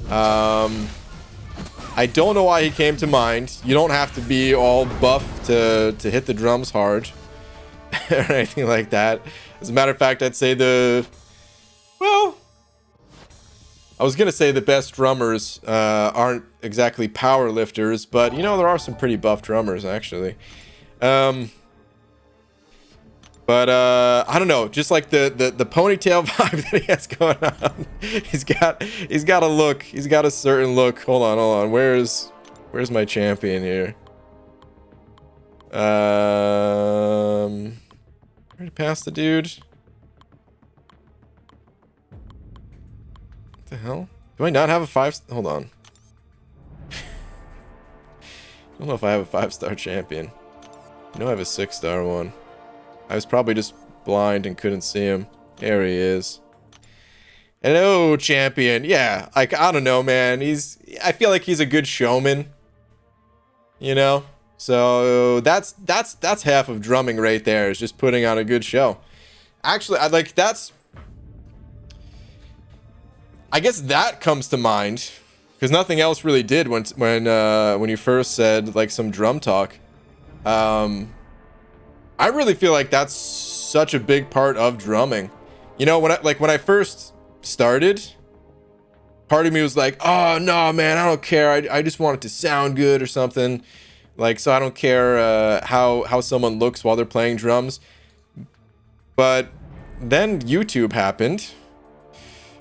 I don't know why he came to mind. You don't have to be all buff to hit the drums hard or anything like that. As a matter of fact, I'd say well, I was gonna say the best drummers aren't exactly power lifters, but you know, there are some pretty buff drummers actually. But I don't know, just like the ponytail vibe that he has going on. He's got a look. He's got a certain look. Hold on. Where's my champion here? Where to pass the dude? What the hell? Do I not have a 5? Hold on. I don't know if I have a 5-star champion. I know I have a 6-star one. I was probably just blind and couldn't see him. There he is. Hello, champion. Yeah, like, I don't know, man. I feel like he's a good showman. You know? So that's half of drumming right there, is just putting on a good show. Actually, I guess that comes to mind, because nothing else really did when you first said like some drum talk. I really feel like that's such a big part of drumming. You know, when I first started, part of me was like, oh no, man, I don't care. I just want it to sound good or something. Like, so I don't care how someone looks while they're playing drums. But then YouTube happened.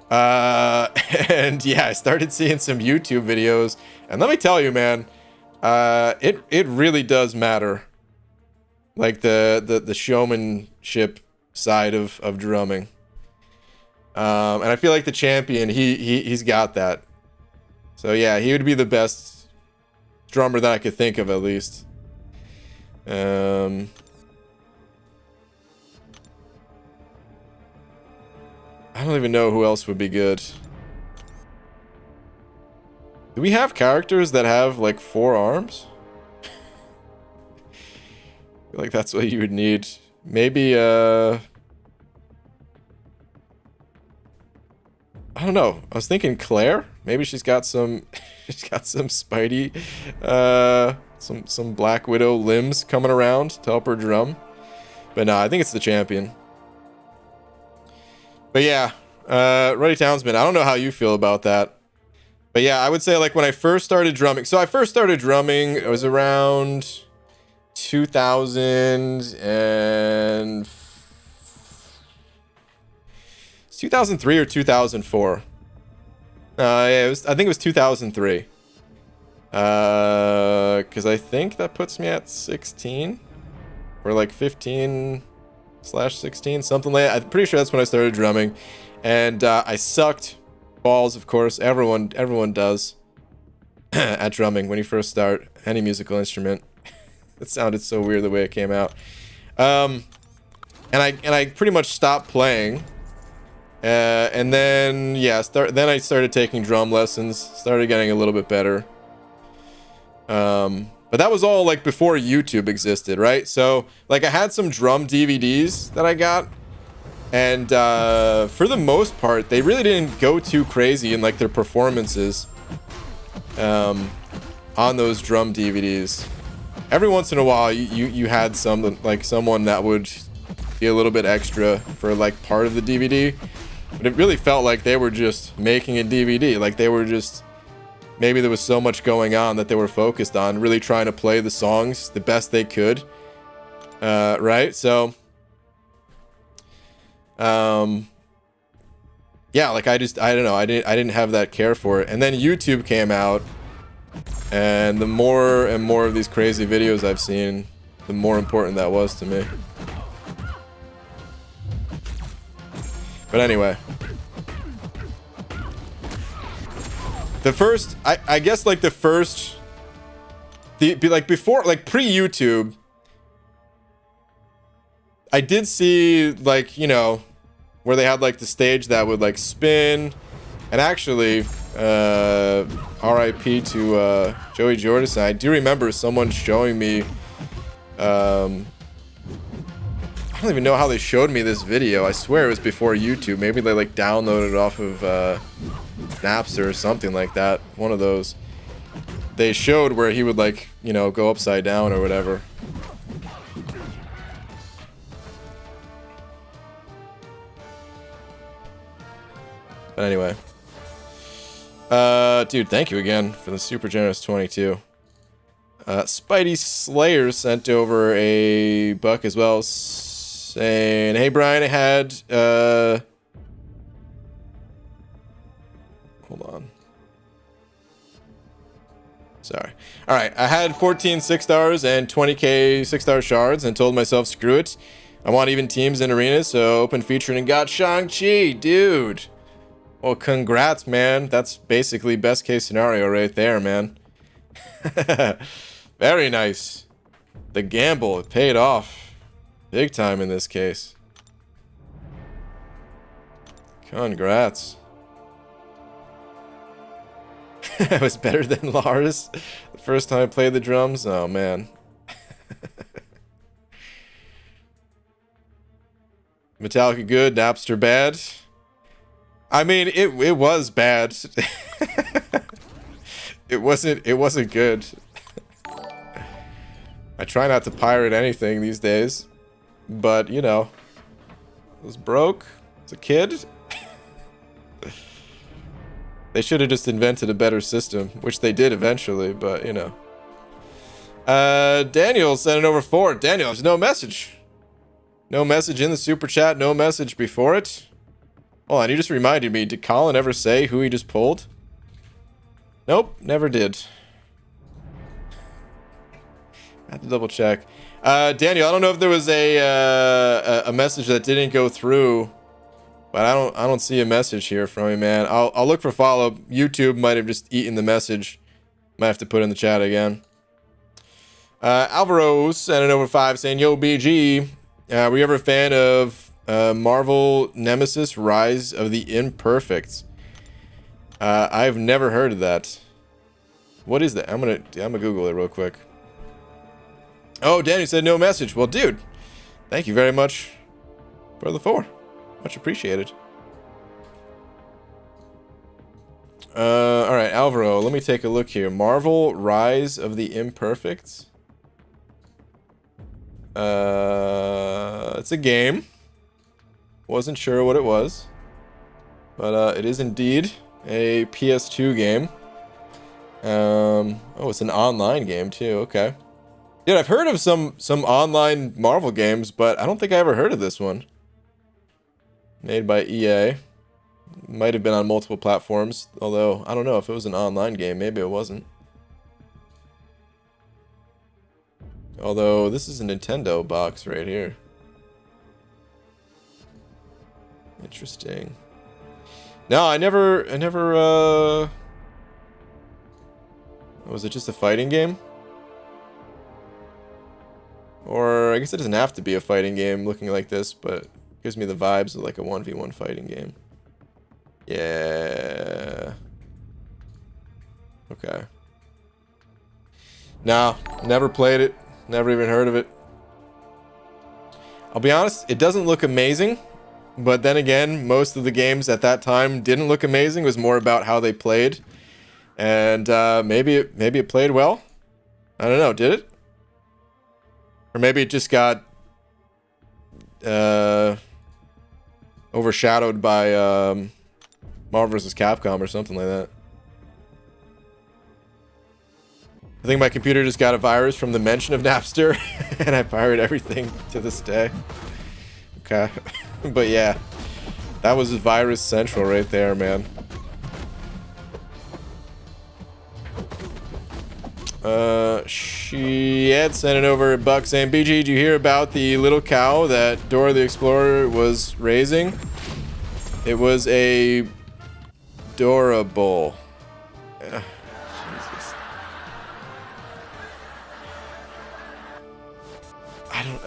And yeah, I started seeing some YouTube videos. And let me tell you, man, it really does matter. Like the showmanship side of drumming. And I feel like the champion, he's got that. So yeah, he would be the best drummer that I could think of, at least. I don't even know who else would be good. Do we have characters that have like 4 arms? I feel like that's what you would need. Maybe I don't know. I was thinking Claire. Maybe she's got some Spidey some Black Widow limbs coming around to help her drum. But no, I think it's the champion. But yeah, Ruddy Townsman, I don't know how you feel about that. But yeah, I would say like when I first started drumming. So I first started drumming, it was around 2003 or 2004. Yeah, I think it was 2003. Because I think that puts me at 16 or like 15/16, something like that. I'm pretty sure that's when I started drumming, and I sucked balls. Of course, everyone does at drumming when you first start any musical instrument. It sounded so weird the way it came out. And I pretty much stopped playing. And then yeah, then I started taking drum lessons, started getting a little bit better. But that was all like before YouTube existed, right? So like I had some drum DVDs that I got, and for the most part they really didn't go too crazy in like their performances on those drum DVDs. Every once in a while you had someone that would be a little bit extra for like part of the DVD, but it really felt like they were just making a DVD. Like they were just, maybe there was so much going on that they were focused on really trying to play the songs the best they could, right? So yeah, like I don't know, I didn't have that care for it. And then YouTube came out, and the more and more of these crazy videos I've seen, the more important that was to me. But anyway, the first, I guess like the first, like before, like pre-YouTube, I did see like, you know, where they had like the stage that would like spin, and actually, RIP to Joey Jordison. I do remember someone showing me, I don't even know how they showed me this video. I swear it was before YouTube. Maybe they like downloaded it off of Napster or something like that. One of those. They showed where he would like, you know, go upside down or whatever. But anyway. Dude, thank you again for the super generous 22. Spidey Slayer sent over a buck as well, saying, "Hey Brian, I had hold on. Sorry. All right, I had 14 6-stars and 20k 6-star shards and told myself, screw it. I want even teams in arenas, so open featuring and got Shang-Chi, dude. Well, congrats, man. That's basically best case scenario right there, man. Very nice. The gamble, it paid off. Big time in this case. Congrats. I was better than Lars the first time I played the drums. Oh, man. Metallica good, Napster bad. I mean, it was bad. It wasn't good. I try not to pirate anything these days, but you know, I was broke as a kid. They should have just invented a better system, which they did eventually, but you know. Daniel sent it over 4. Daniel, there's no message. No message in the super chat, no message before it. Hold on, you just reminded me. Did Colin ever say who he just pulled? Nope, never did. I have to double check. Daniel, I don't know if there was a message that didn't go through, but I don't see a message here from you, man. I'll look for follow-up. YouTube might have just eaten the message. Might have to put it in the chat again. Alvaro sent it over 5 saying, "Yo, BG, were you ever a fan of Marvel Nemesis Rise of the Imperfects?" I've never heard of that. What is that? I'm gonna Google it real quick. Oh, Danny said no message. Well, dude, thank you very much for the 4. Much appreciated. All right, Alvaro, let me take a look here. Marvel Rise of the Imperfects. It's a game. Wasn't sure what it was, but it is indeed a PS2 game. Oh, it's an online game too. Okay. Dude, I've heard of some online Marvel games, but I don't think I ever heard of this one. Made by EA. Might have been on multiple platforms, although I don't know if it was an online game. Maybe it wasn't. Although this is a Nintendo box right here. Interesting. No, I never was it just a fighting game? Or I guess it doesn't have to be a fighting game looking like this, but it gives me the vibes of like a 1v1 fighting game. Yeah. Okay. No, never played it. Never even heard of it. I'll be honest, it doesn't look amazing. But then again, most of the games at that time didn't look amazing. It was more about how they played. And maybe it played well. I don't know, did it? Or maybe it just got overshadowed by Marvel vs. Capcom or something like that. I think my computer just got a virus from the mention of Napster, and I pirate everything to this day. Okay. But yeah, that was virus central right there, man. She had sent it over a buck saying, "BG, did you hear about the little cow that Dora the Explorer was raising? It was a Dora bull." Jesus. I don't.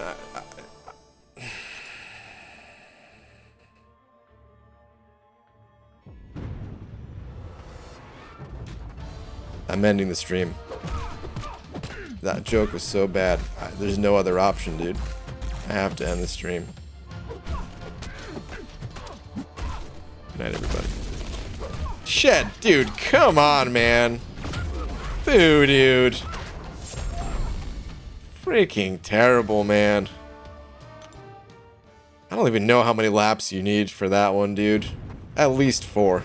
I'm ending the stream. That joke was so bad. There's no other option, dude. I have to end the stream. Good night, everybody. Shit, dude, come on, man. Boo, dude. Freaking terrible, man. I don't even know how many laps you need for that one, dude. At least 4.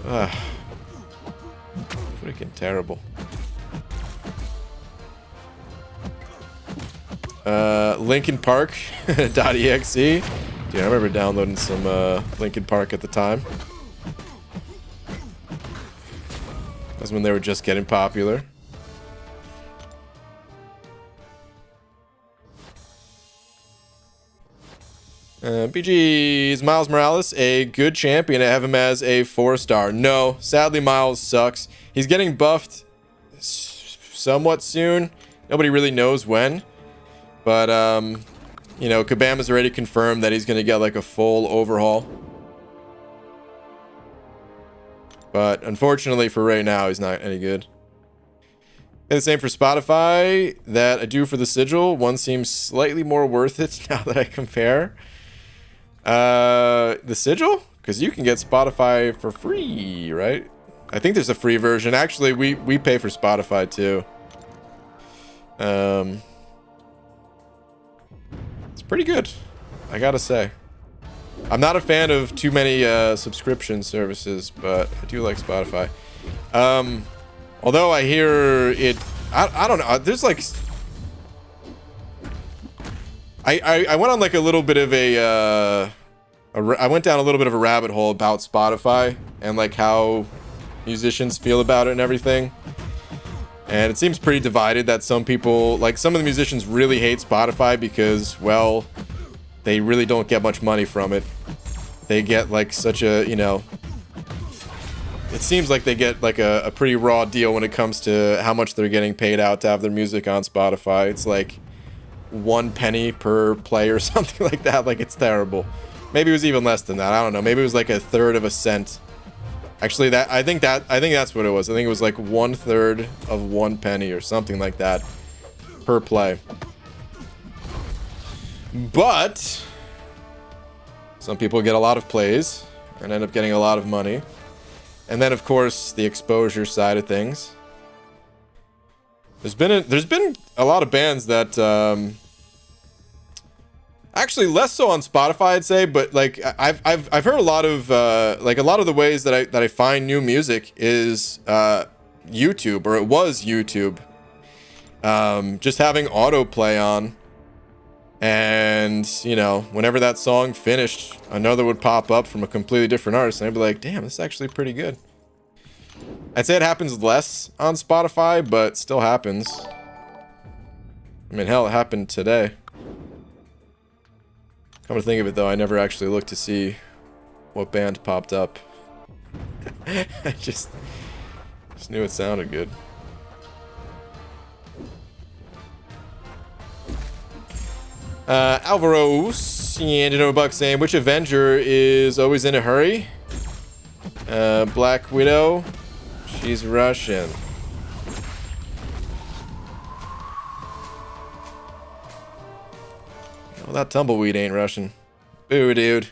Ugh. Freaking terrible. Linkin Park .exe. Dude, I remember downloading some Linkin Park at the time. That's when they were just getting popular. BG, is Miles Morales a good champion? I have him as a 4-star. No, sadly Miles sucks. He's getting buffed somewhat soon. Nobody really knows when. But, you know, Kabam has already confirmed that he's going to get like a full overhaul. But unfortunately for right now, he's not any good. And the same for Spotify that I do for the sigil. One seems slightly more worth it now that I compare. The sigil? Because you can get Spotify for free, right? I think there's a free version. Actually, we pay for Spotify too. It's pretty good, I gotta say. I'm not a fan of too many subscription services, but I do like Spotify. Although I hear it, I don't know. There's like, I went on like a little bit of I went down a little bit of a rabbit hole about Spotify and like how musicians feel about it and everything. And it seems pretty divided that some people, like some of the musicians really hate Spotify because, well, they really don't get much money from it. They get like such a, you know, it seems like they get like a pretty raw deal when it comes to how much they're getting paid out to have their music on Spotify. It's like 1 penny per play or something like that. Like, it's terrible. Maybe it was even less than that. I don't know. Maybe it was like 1/3 of a cent. Actually, I think that's what it was. I think it was like 1/3 of 1 penny or something like that per play. But some people get a lot of plays and end up getting a lot of money. And then, of course, the exposure side of things. There's been a lot of bands that actually less so on Spotify, I'd say, but like I've heard a lot of like a lot of the ways that I find new music is YouTube, or it was YouTube. Just having autoplay on, and you know, whenever that song finished, another would pop up from a completely different artist, and I'd be like, damn, this is actually pretty good. I'd say it happens less on Spotify, but still happens. I mean, hell, it happened today. Come to think of it, though, I never actually looked to see what band popped up. I just knew it sounded good. Alvaros, he ended over buck saying, which Avenger is always in a hurry? Black Widow. She's Russian. Well, that tumbleweed ain't Russian. Boo, dude.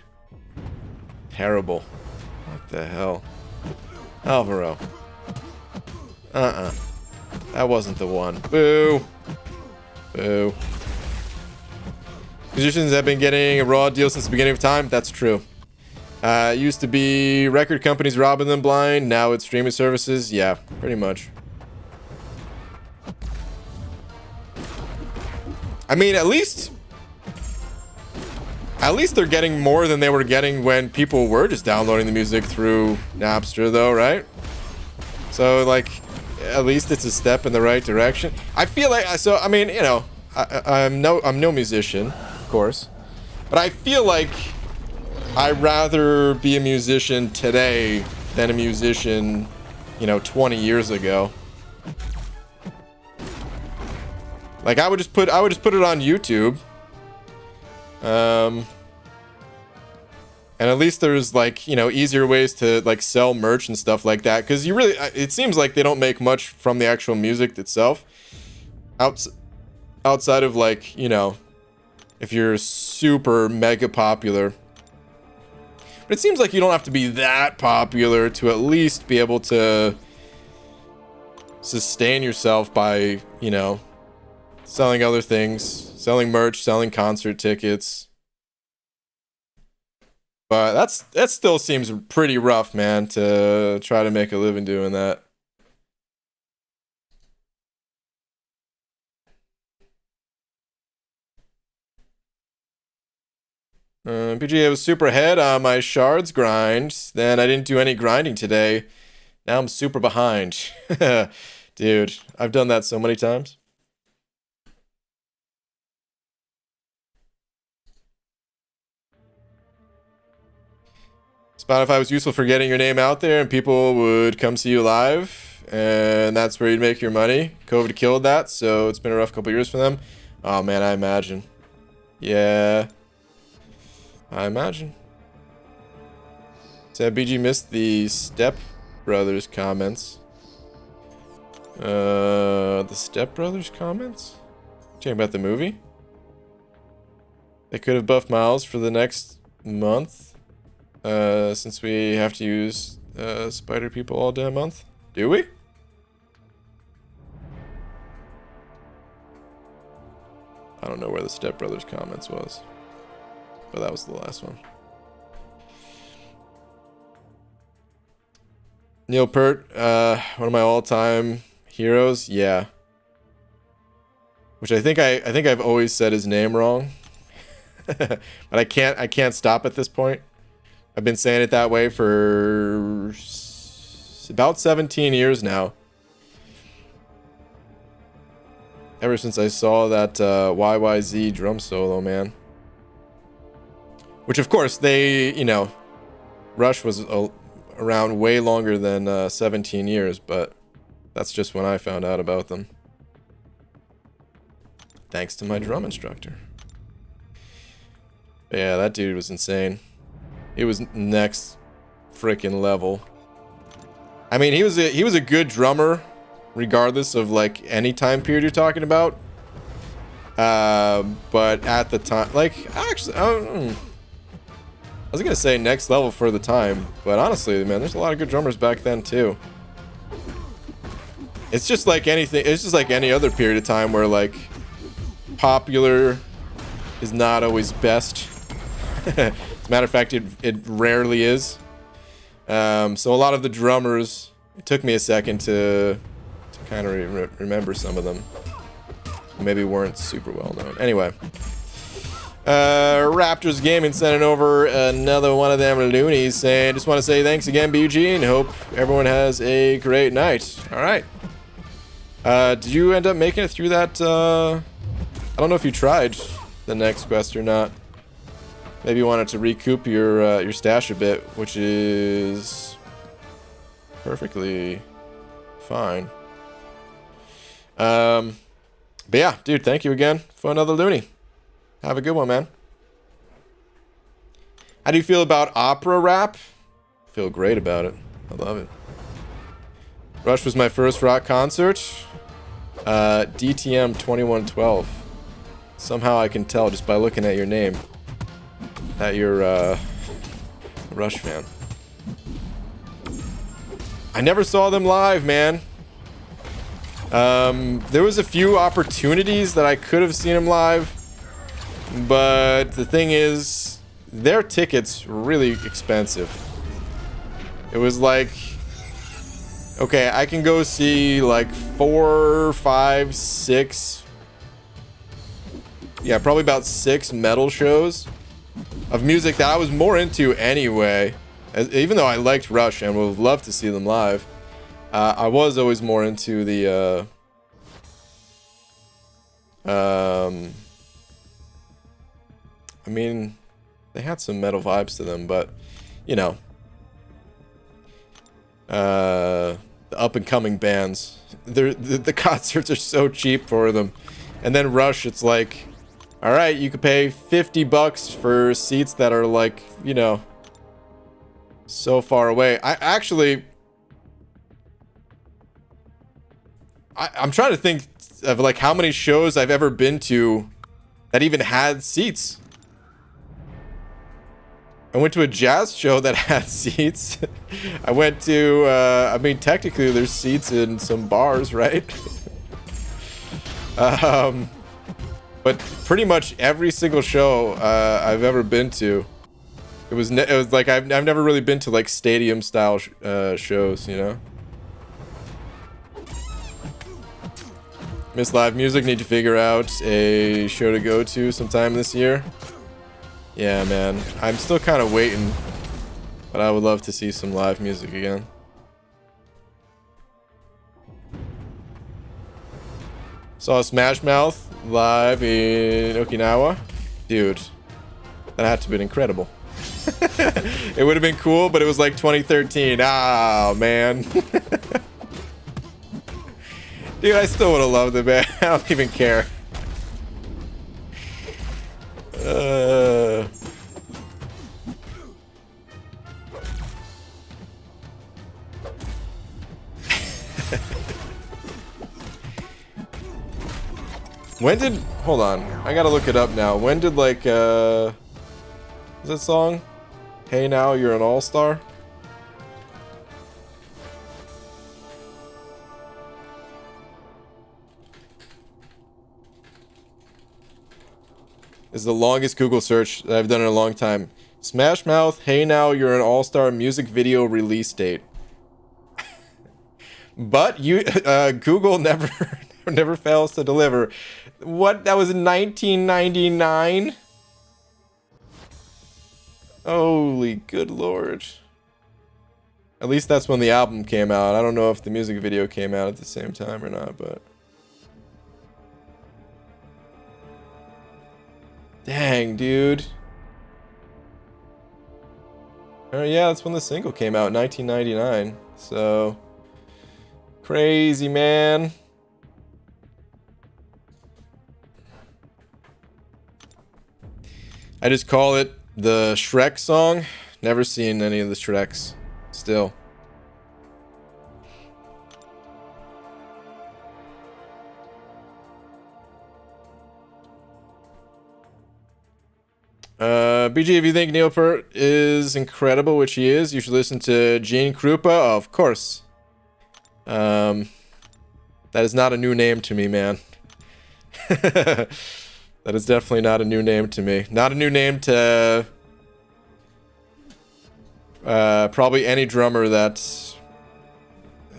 Terrible. What the hell? Alvaro. That wasn't the one. Boo. Boo. Musicians have been getting a raw deal since the beginning of time. That's true. It used to be record companies robbing them blind. Now it's streaming services. Yeah, pretty much. I mean, at least they're getting more than they were getting when people were just downloading the music through Napster, though, right? So, like, at least it's a step in the right direction. I feel like, so, I mean, you know, I'm no musician, of course, but I feel like I'd rather be a musician today than a musician, you know, 20 years ago. Like, I would just put it on YouTube. And at least there's, like, you know, easier ways to, like, sell merch and stuff like that. Because you really, it seems like they don't make much from the actual music itself. Outside of, like, you know, if you're super mega popular. But it seems like you don't have to be that popular to at least be able to sustain yourself by, you know, selling other things, selling merch, selling concert tickets. But that still seems pretty rough, man, to try to make a living doing that. PGA was super ahead on my shards grind. Then I didn't do any grinding today. Now I'm super behind. Dude, I've done that so many times. Spotify was useful for getting your name out there and people would come see you live. And that's where you'd make your money. COVID killed that, so it's been a rough couple years for them. Oh man, I imagine. Yeah. I imagine. So BG missed the Step Brothers comments. The Step Brothers comments? Talking about the movie? They could have buffed Miles for the next month. Since we have to use spider people all damn month. Do we? I don't know where the Step Brothers comments was. But that was the last one. Neil Peart, one of my all-time heroes. Yeah. Which I think I've always said his name wrong. But I can't stop at this point. I've been saying it that way for about 17 years now. Ever since I saw that YYZ drum solo, man. Which, of course, they, you know, Rush was around way longer than 17 years, but that's just when I found out about them. Thanks to my drum instructor. But yeah, that dude was insane. He was next freaking level. I mean, he was a good drummer, regardless of like any time period you're talking about. But at the time, like, actually, I was gonna say next level for the time, but honestly, man, there's a lot of good drummers back then too. It's just like anything. It's just like any other period of time where like popular is not always best. As a matter of fact, it rarely is. So a lot of the drummers, it took me a second to kind of remember some of them. Maybe weren't super well known. Anyway. Raptors Gaming sending over another one of them loonies saying, just want to say thanks again, BG, and hope everyone has a great night. All right. Did you end up making it through that? I don't know if you tried the next quest or not. Maybe you wanted to recoup your stash a bit, which is perfectly fine. But yeah, dude, thank you again for another loony. Have a good one, man. How do you feel about opera rap? Feel great about it. I love it. Rush was my first rock concert. DTM 2112. Somehow I can tell just by looking at your name that you're a Rush fan. I never saw them live, man. There was a few opportunities that I could have seen them live. But the thing is, their tickets were really expensive. It was like, okay, I can go see like 4, 5, 6. Yeah, probably about 6 metal shows of music that I was more into anyway. Even though I liked Rush and would love to see them live, I was always more into the I mean, they had some metal vibes to them, but, you know, the up-and-coming bands, the concerts are so cheap for them. And then Rush, it's like, all right, you could pay $50 for seats that are like, you know, so far away. I'm trying to think of like how many shows I've ever been to that even had seats. I went to a jazz show that had seats. I went to, I mean, technically there's seats in some bars, right? But pretty much every single show I've ever been to, it was like I've never really been to like stadium style shows, you know. Miss live music. Need to figure out a show to go to sometime this year. Yeah, man. I'm still kind of waiting, but I would love to see some live music again. Saw Smash Mouth live in Okinawa. Dude, that had to have been incredible. It would have been cool, but it was like 2013. Ah, man. Dude, I still would have loved it, man. I don't even care. When did... Hold on. I gotta look it up now. When did, like, what's that song? Hey Now, You're an All-Star? Is the longest Google search that I've done in a long time. Smash Mouth, Hey Now, You're an All-Star music video release date. But you, Google never fails to deliver. What? That was in 1999? Holy good lord. At least that's when the album came out. I don't know if the music video came out at the same time or not, but... Dang, dude. Oh yeah, that's when the single came out in 1999. So... Crazy, man. I just call it the Shrek song. Never seen any of the Shreks. Still. BG, if you think Neil Peart is incredible, which he is, you should listen to Gene Krupa. Of course. That is not a new name to me, man. That is definitely not a new name to me. Not a new name to probably any drummer that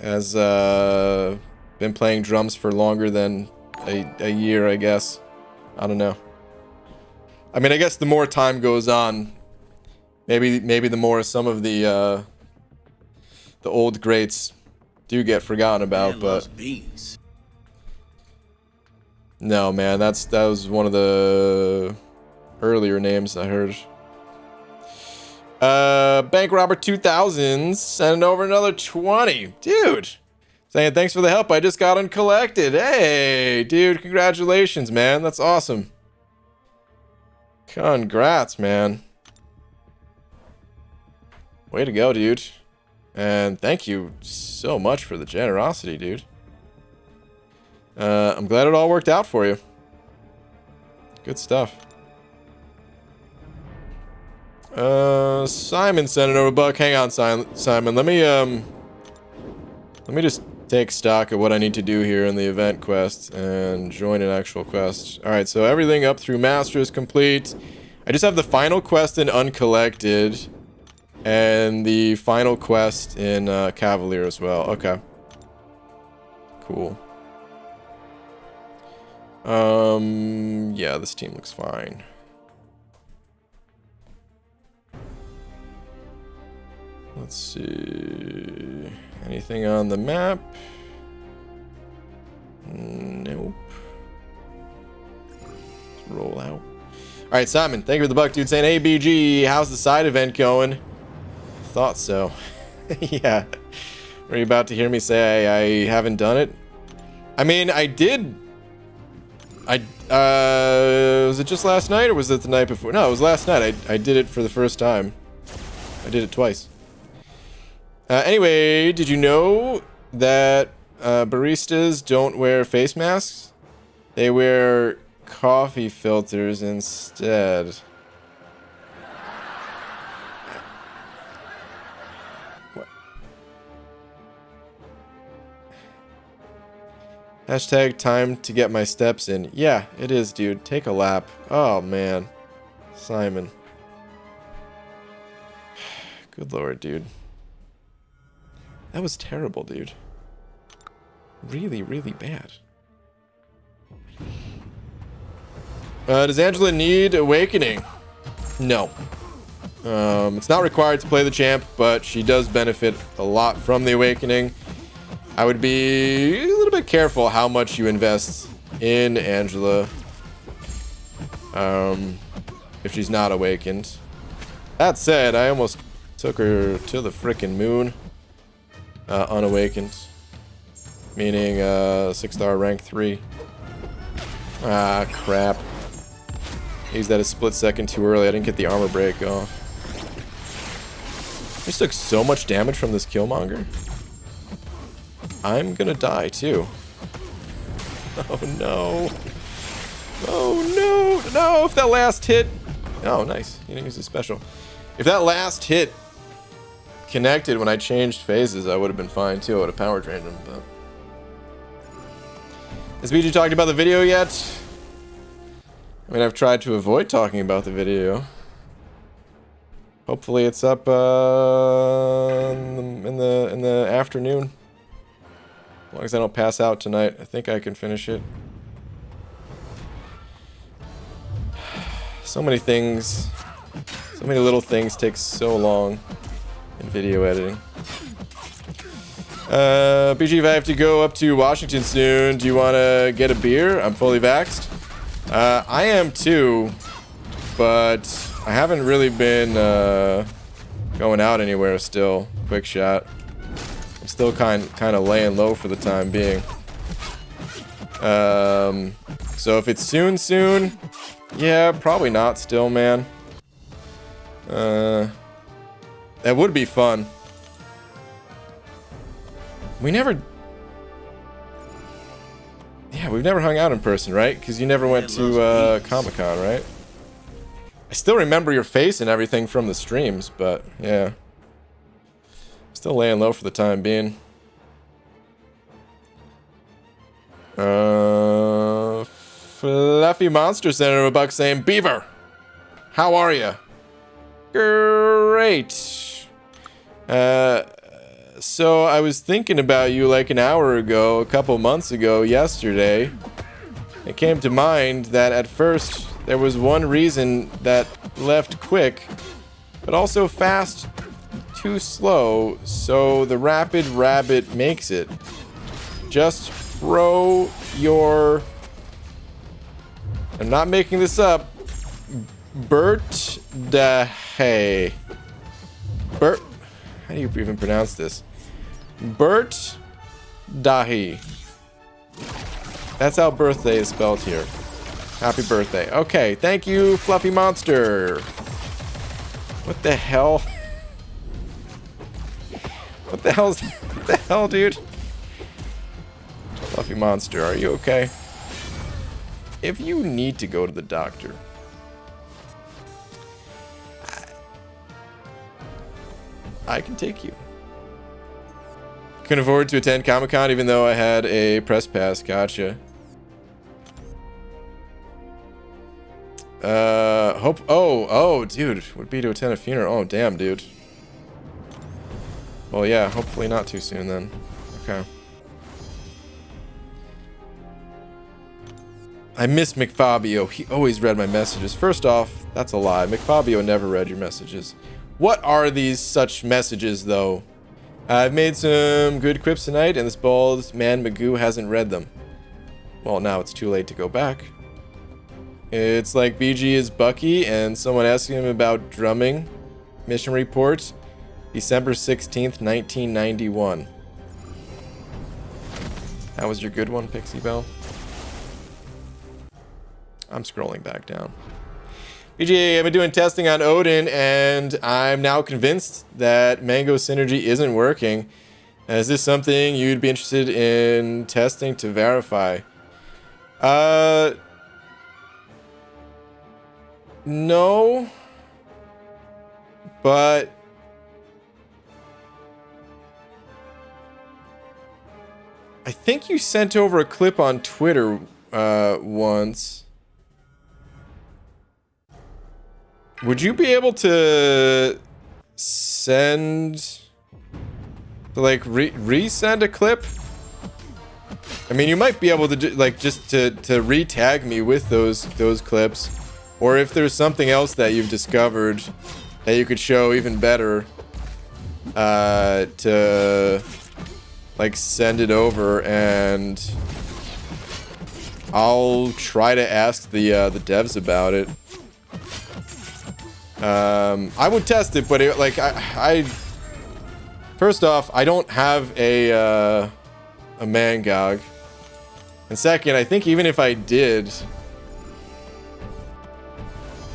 has been playing drums for longer than a year, I guess. I don't know. I mean, I guess the more time goes on, maybe the more some of the old greats do get forgotten about, but no, man, that was one of the earlier names I heard. Bank Robber 2000 sending over another 20, dude. Saying thanks for the help. I just got uncollected. Hey, dude, congratulations, man. That's awesome. Congrats, man. Way to go, dude. And thank you so much for the generosity, dude. I'm glad it all worked out for you. Good stuff. Simon sent it over a buck. Hang on, Simon. Let me just take stock of what I need to do here in the event quest and join an actual quest. Alright, so everything up through Master is complete. I just have the final quest in Uncollected and the final quest in Cavalier as well. Okay. Cool. Yeah, this team looks fine. Let's see. Anything on the map? Nope. Let's roll out. Alright, Simon, thank you for the buck, dude. Saying, hey, BG, how's the side event going? Thought so. Yeah. Were you about to hear me say I haven't done it? I mean, I did. Was it just last night or was it the night before? No, it was last night. I did it for the first time. I did it twice. Anyway, did you know that baristas don't wear face masks? They wear coffee filters instead. What? Hashtag time to get my steps in. Yeah, it is, dude. Take a lap. Oh, man. Simon. Good lord, dude. That was terrible, dude. Really, really bad. Does Angela need awakening? No. It's not required to play the champ, but she does benefit a lot from the awakening. I would be a little bit careful how much you invest in Angela. If she's not awakened. That said, I almost took her to the frickin' moon. Unawakened. Meaning, 6-star rank 3. Ah, crap. Used that a split second too early. I didn't get the armor break off. I just took so much damage from this Killmonger. I'm gonna die too. Oh no. Oh no. No, if that last hit. Oh, nice. You didn't use a special. If that last hit connected when I changed phases, I would have been fine too. I would have power drained him, but. Has BG talked about the video yet? I mean, I've tried to avoid talking about the video. Hopefully it's up in the afternoon. As long as I don't pass out tonight, I think I can finish it. So many things, so many little things take so long in video editing. BG, if I have to go up to Washington soon, do you want to get a beer? I'm fully vaxxed. I am too, but I haven't really been going out anywhere still. Quick shot. I'm still kind of laying low for the time being. So if it's soon, yeah, probably not still, man. That would be fun. We never... Yeah, we've never hung out in person, right? Because you never went to Comic-Con, right? I still remember your face and everything from the streams, but yeah. Still laying low for the time being. Fluffy Monster Center $1 saying, Beaver, how are you? Great. So I was thinking about you like an hour ago, a couple months ago, yesterday. It came to mind that at first there was one reason that left quick, but also fast too slow, so the rapid rabbit makes it. Just throw your... I'm not making this up. Birthday. How do you even pronounce this? Bert Dahi. That's how birthday is spelled here. Happy birthday. Okay, thank you, Fluffy Monster. What the hell? What the hell, dude? Fluffy Monster, are you okay? If you need to go to the doctor, I can take you. Couldn't afford to attend Comic-Con even though I had a press pass. Gotcha. Oh, dude. Would be to attend a funeral. Oh, damn, dude. Well, yeah, hopefully not too soon then. Okay. I miss McFabio. He always read my messages. First off, that's a lie. McFabio never read your messages. What are these such messages, though? I've made some good quips tonight, and this bald man Magoo hasn't read them. Well, now it's too late to go back. It's like BG is Bucky, and someone asking him about drumming. Mission report, December 16th, 1991. That was your good one, Pixie Bell? I'm scrolling back down. BG, I've been doing testing on Odin, and I'm now convinced that Mango Synergy isn't working. Is this something you'd be interested in testing to verify? No. But... I think you sent over a clip on Twitter once. Would you be able to send, to like resend a clip. I mean, you might be able to like just to re-tag me with those clips, or if there's something else that you've discovered that you could show even better, to like send it over, and I'll try to ask the devs about it. I would test it, but like I first off, I don't have a Mangog, and second, I think even if I did,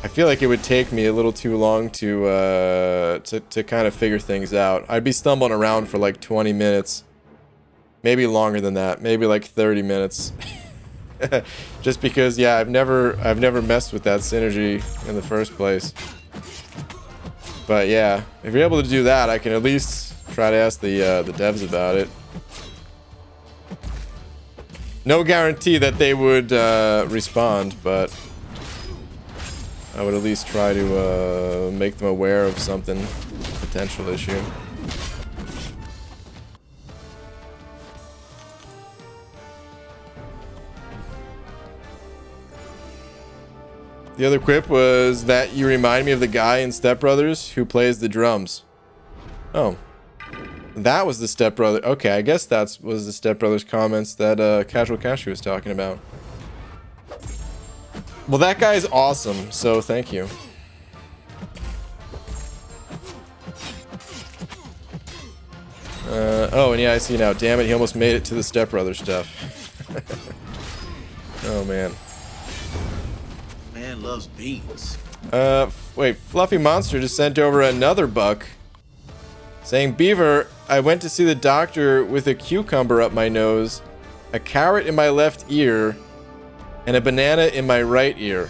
I feel like it would take me a little too long to kind of figure things out. I'd be stumbling around for like 20 minutes, maybe longer than that, maybe like 30 minutes. Just because, yeah, I've never messed with that synergy in the first place. But yeah, if you're able to do that, I can at least try to ask the devs about it. No guarantee that they would respond, but I would at least try to make them aware of something, potential issue. The other quip was that you remind me of the guy in Step Brothers who plays the drums. Oh. That was the Step Brother. Okay, I guess that was the Step Brothers comments that Casual Cashew was talking about. Well, that guy's awesome, so thank you. Oh, and yeah, I see now. Damn it, he almost made it to the Step Brothers stuff. Oh, man. Man loves beans. Wait, Fluffy Monster just sent over another buck. Saying, Beaver, I went to see the doctor with a cucumber up my nose, a carrot in my left ear, and a banana in my right ear.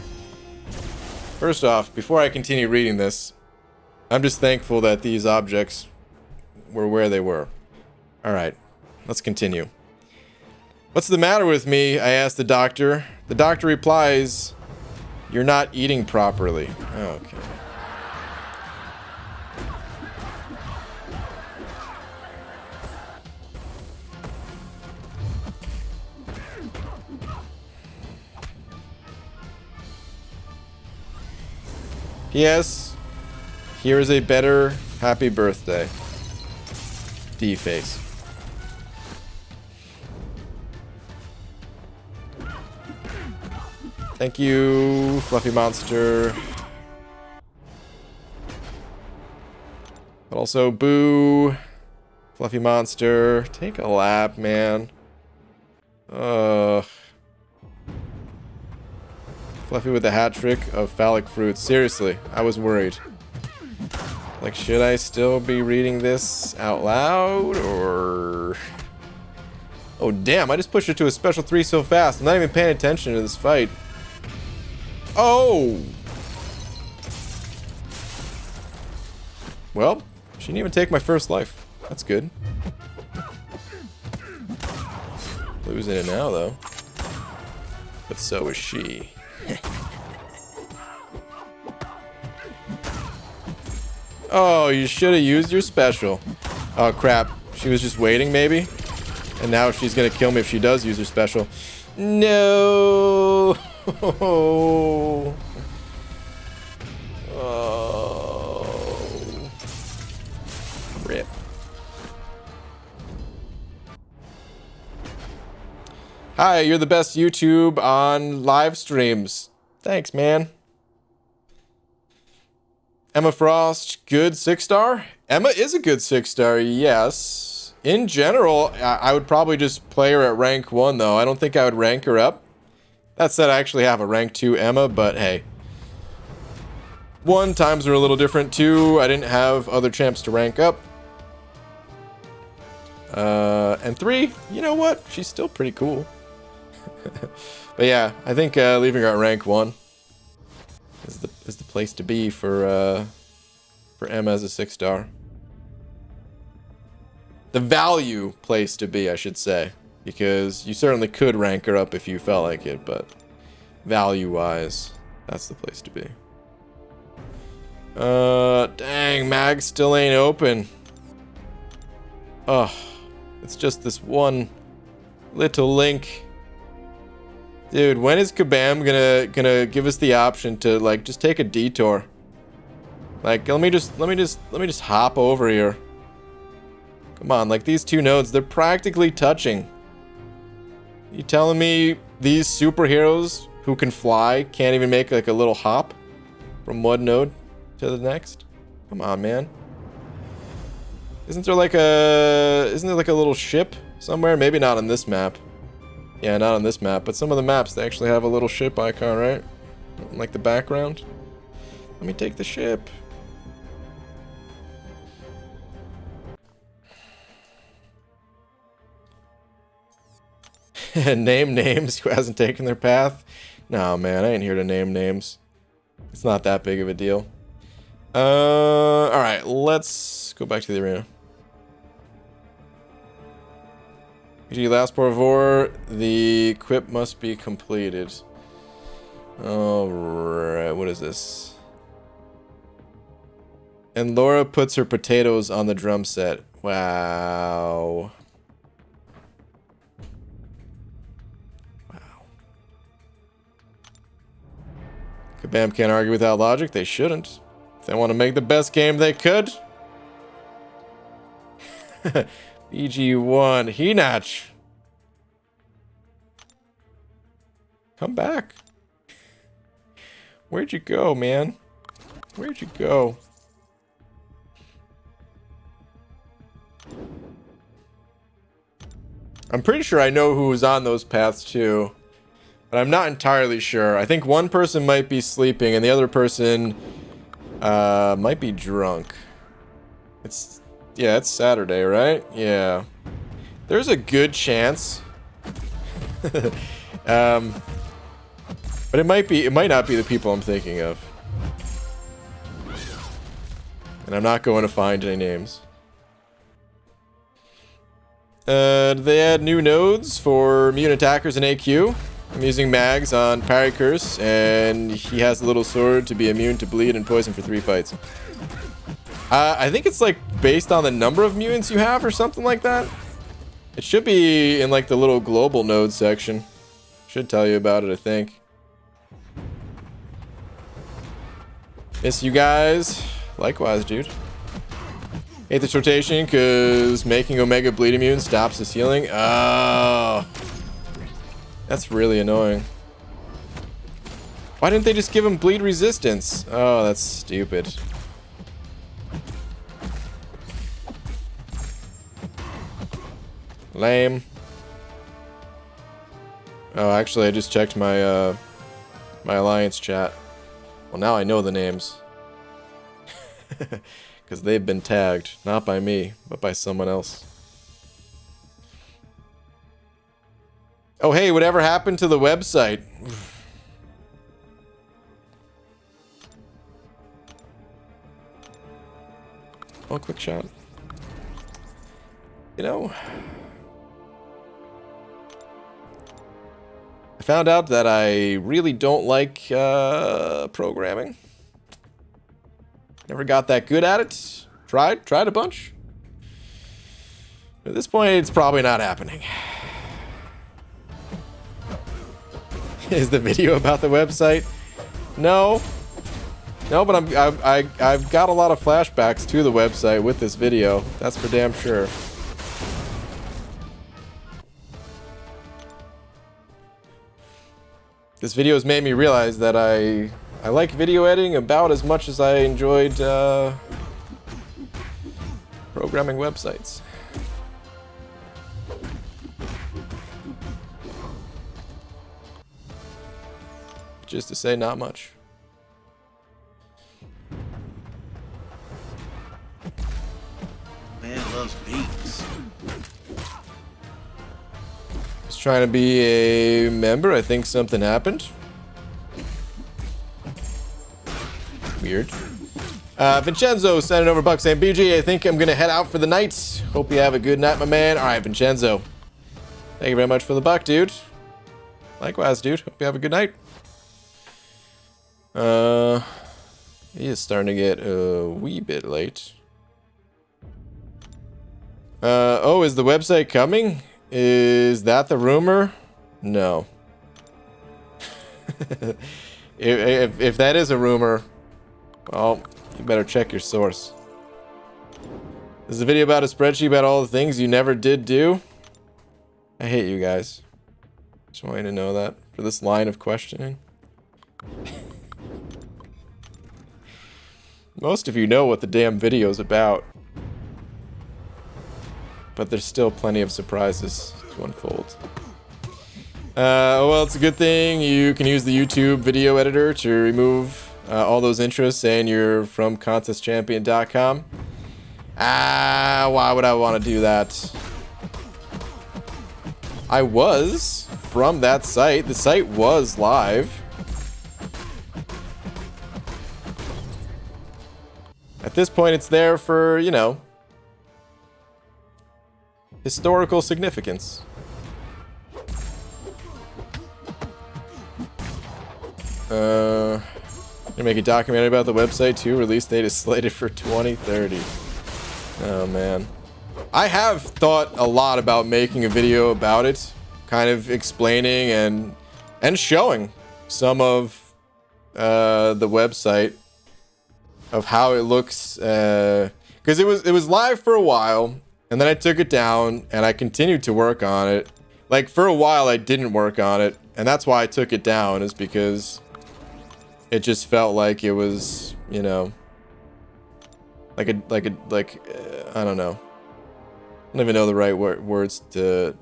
First off, before I continue reading this, I'm just thankful that these objects were where they were. Alright, let's continue. What's the matter with me? I asked the doctor. The doctor replies, you're not eating properly. Okay. Yes, here is a better happy birthday. D-face. Thank you, Fluffy Monster. But also, boo. Fluffy Monster. Take a lap, man. Ugh. Fluffy with the hat trick of phallic fruits. Seriously, I was worried. Like, should I still be reading this out loud, or... Oh, damn, I just pushed it to a special 3 so fast. I'm not even paying attention to this fight. Oh! Well, she didn't even take my first life. That's good. Losing it now, though. But so is she. Oh, you should have used your special. Oh, crap. She was just waiting, maybe? And now she's gonna kill me if she does use her special. No! Oh. Rip. Hi, you're the best YouTube on live streams. Thanks, man. Emma Frost, good 6-star? Emma is a good 6-star, yes. In general, I would probably just play her at rank 1, though. I don't think I would rank her up. That said, I actually have a rank 2 Emma, but hey. 1, times are a little different. 2, I didn't have other champs to rank up. And 3, you know what? She's still pretty cool. But yeah, I think leaving her at rank 1 is the place to be for Emma as a 6-star. The value place to be, I should say, because you certainly could rank her up if you felt like it, but value-wise, that's the place to be. Dang, Dang, mag still ain't open. Oh, it's just this one little link. Dude, when is Kabam gonna give us the option to like just take a detour? Like, let me just hop over here. Come on, like these two nodes, they're practically touching. You telling me these superheroes who can fly can't even make like a little hop from one node to the next? Come on, man. Isn't there like a little ship somewhere? Maybe not on this map. Yeah, not on this map, but some of the maps they actually have a little ship icon, right? In, like the background. Let me take the ship. Name names who hasn't taken their path. No, man, I ain't here to name names. It's not that big of a deal. Alright, let's go back to the arena. PG last pour of ore, the equip must be completed. Alright, what is this? And Laura puts her potatoes on the drum set. Wow. Kabam can't argue without logic. They shouldn't. If they want to make the best game they could. BG1. Hinach. Come back. Where'd you go, man? Where'd you go? I'm pretty sure I know who was on those paths too. But I'm not entirely sure. I think one person might be sleeping and the other person might be drunk. Yeah, it's Saturday, right? Yeah. There's a good chance. But it might not be the people I'm thinking of. And I'm not going to find any names. They add new nodes for immune attackers in AQ. I'm using mags on Parry Curse, and he has a little sword to be immune to bleed and poison for 3 fights. I think it's like based on the number of mutants you have or something like that. It should be in like the little global node section. Should tell you about it, I think. Miss you guys. Likewise, dude. Hate this rotation because making Omega bleed immune stops his healing. Oh. That's really annoying. Why didn't they just give him bleed resistance? Oh, that's stupid. Lame. Oh, actually, I just checked my my alliance chat. Well, now I know the names. Because they've been tagged, not by me, but by someone else. Oh, hey, whatever happened to the website? Oh, quick shot. You know, I found out that I really don't like programming. Never got that good at it. Tried a bunch. At this point, it's probably not happening. Is the video about the website? No, but I've got a lot of flashbacks to the website with this video. That's for damn sure. This video has made me realize that I like video editing about as much as I enjoyed programming websites. Just to say, not much. Man loves beats. Was trying to be a member. I think something happened. Weird. Vincenzo sending over bucks saying, BG, I think I'm gonna head out for the night. Hope you have a good night, my man. All right, Vincenzo. Thank you very much for the buck, dude. Likewise, dude. Hope you have a good night. He is starting to get a wee bit late. Oh, is the website coming? Is that the rumor? No. if that is a rumor, well, you better check your source. This is a video about a spreadsheet about all the things you never did do. I hate you guys. Just want you to know that for this line of questioning. Most of you know what the damn video's about. But there's still plenty of surprises to unfold. Well, it's a good thing you can use the YouTube video editor to remove all those intros saying you're from contestchampion.com. Why would I want to do that? I was from that site. The site was live. At this point, it's there for, you know, historical significance. Gonna make a documentary about the website too. Release date is slated for 2030. Oh man. I have thought a lot about making a video about it, kind of explaining and showing some of the website of how it looks, because it was live for a while, and then I took it down and I continued to work on it. Like for a while I didn't work on it, and that's why I took it down, is because it just felt like it was, you know, like I don't know. I don't even know the right words to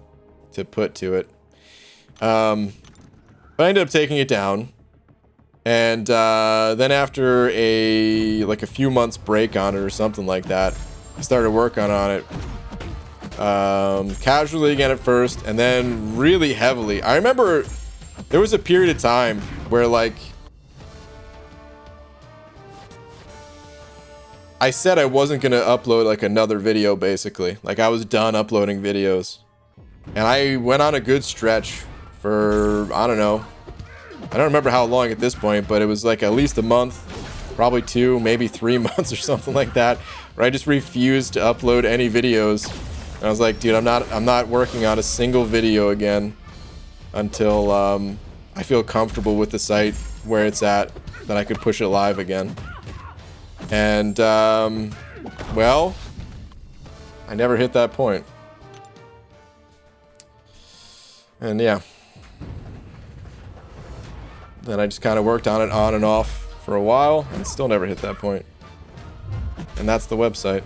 put to it. But I ended up taking it down. And then after a few months break on it or something like that, I started working on it. Casually again at first, and then really heavily. I remember there was a period of time where like I said I wasn't gonna upload like another video, basically. Like I was done uploading videos. And I went on a good stretch for, I don't know. I don't remember how long at this point, but it was like at least a month, probably 2, maybe 3 months or something like that, where I just refused to upload any videos. And I was like, dude, I'm not working on a single video again until I feel comfortable with the site where it's at, that I could push it live again. And well, I never hit that point. And yeah, then I just kind of worked on it on and off for a while and still never hit that point. And that's the website.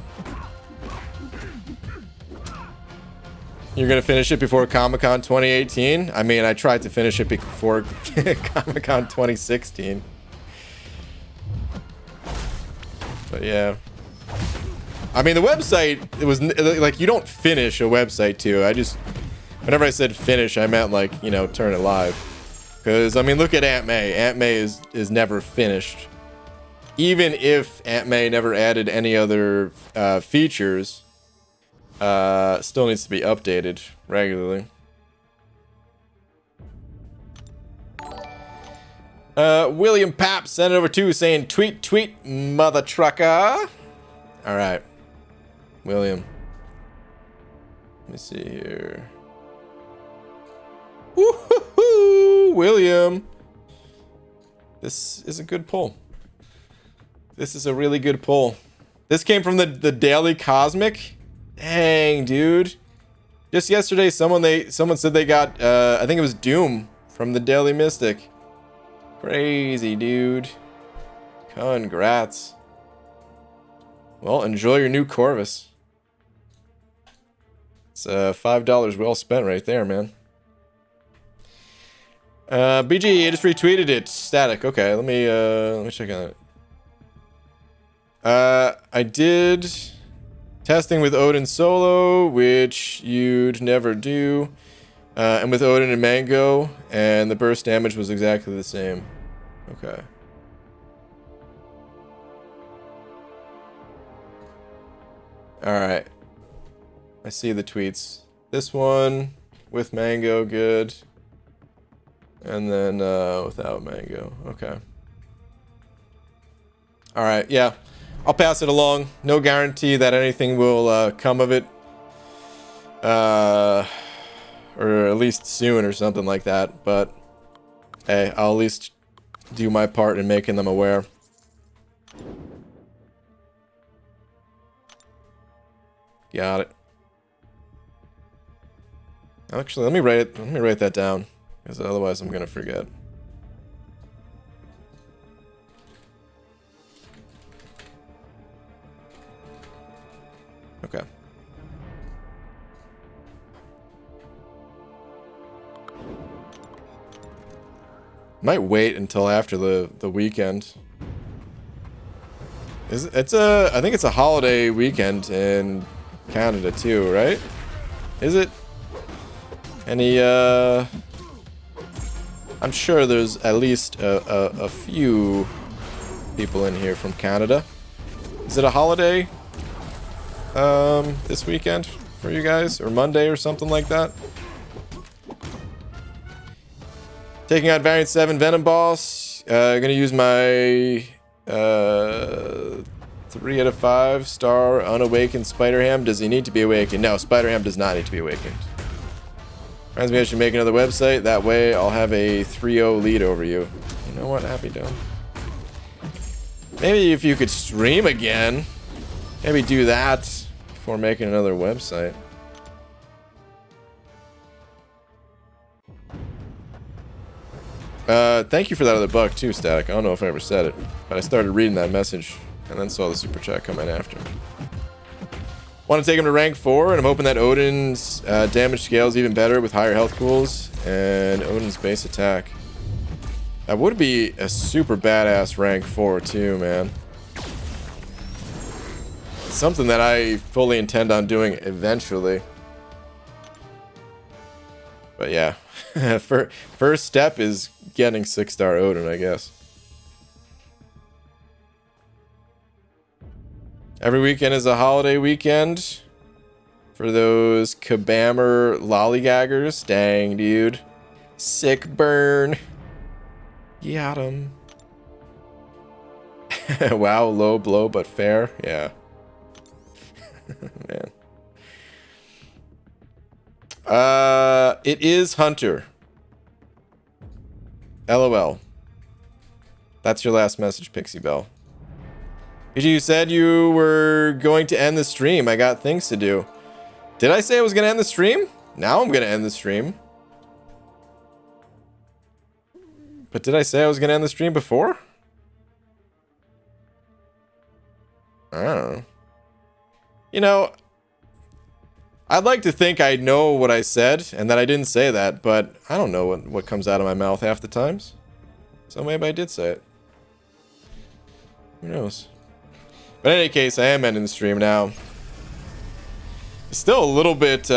You're gonna finish it before Comic-Con 2018? I mean, I tried to finish it before Comic-Con 2016. But yeah. I mean, the website, it was like, you don't finish a website too. I just, whenever I said finish, I meant like, you know, turn it live. Because, I mean, look at Aunt May. Aunt May is never finished. Even if Aunt May never added any other features, still needs to be updated regularly. William Papp sent it over to saying, tweet, mother trucker. All right. William. Let me see here. Woo-hoo-hoo, William. This is a good pull. This is a really good pull. This came from the Daily Cosmic. Dang, dude. Just yesterday, someone said they got, I think it was Doom from the Daily Mystic. Crazy, dude. Congrats. Well, enjoy your new Corvus. It's $5 well spent right there, man. BG, I just retweeted it. Static. Okay, let me check on it. I did testing with Odin solo, which you'd never do. And with Odin and Mango, and the burst damage was exactly the same. Okay. Alright. I see the tweets. This one with Mango, good. And then without Mango. Okay. All right, yeah. I'll pass it along. No guarantee that anything will come of it. Or at least soon or something like that. But, hey, I'll at least do my part in making them aware. Got it. Actually, let me write that down, because otherwise I'm gonna forget. Okay. Might wait until after the weekend. I think it's a holiday weekend in Canada too, right? Is it? Any I'm sure there's at least a few people in here from Canada. Is it a holiday this weekend for you guys, or Monday or something like that? Taking out Variant 7 Venom Boss. Gonna use my 3 out of 5 star unawakened Spider-Ham. Does he need to be awakened? No, Spider-Ham does not need to be awakened. Reminds me I should make another website. That way I'll have a 3-0 lead over you. You know what, Happy Dome? Maybe if you could stream again. Maybe do that before making another website. Thank you for that other buck too, Static. I don't know if I ever said it, but I started reading that message and then saw the super chat come in after. Want to take him to rank 4, and I'm hoping that Odin's damage scale is even better with higher health pools and Odin's base attack. That would be a super badass rank 4 too, man. It's something that I fully intend on doing eventually. But yeah, first step is getting 6-star Odin, I guess. Every weekend is a holiday weekend for those Kabammer lollygaggers. Dang, dude. Sick burn. Got him. Wow, low blow but fair. Yeah. Man. It is Hunter. LOL. That's your last message, Pixie Bell. You said you were going to end the stream. I got things to do. Did I say I was going to end the stream? Now I'm going to end the stream. But did I say I was going to end the stream before? I don't know. You know, I'd like to think I know what I said and that I didn't say that, but I don't know what comes out of my mouth half the times. So maybe I did say it. Who knows? But in any case, I am ending the stream now. It's still a little bit,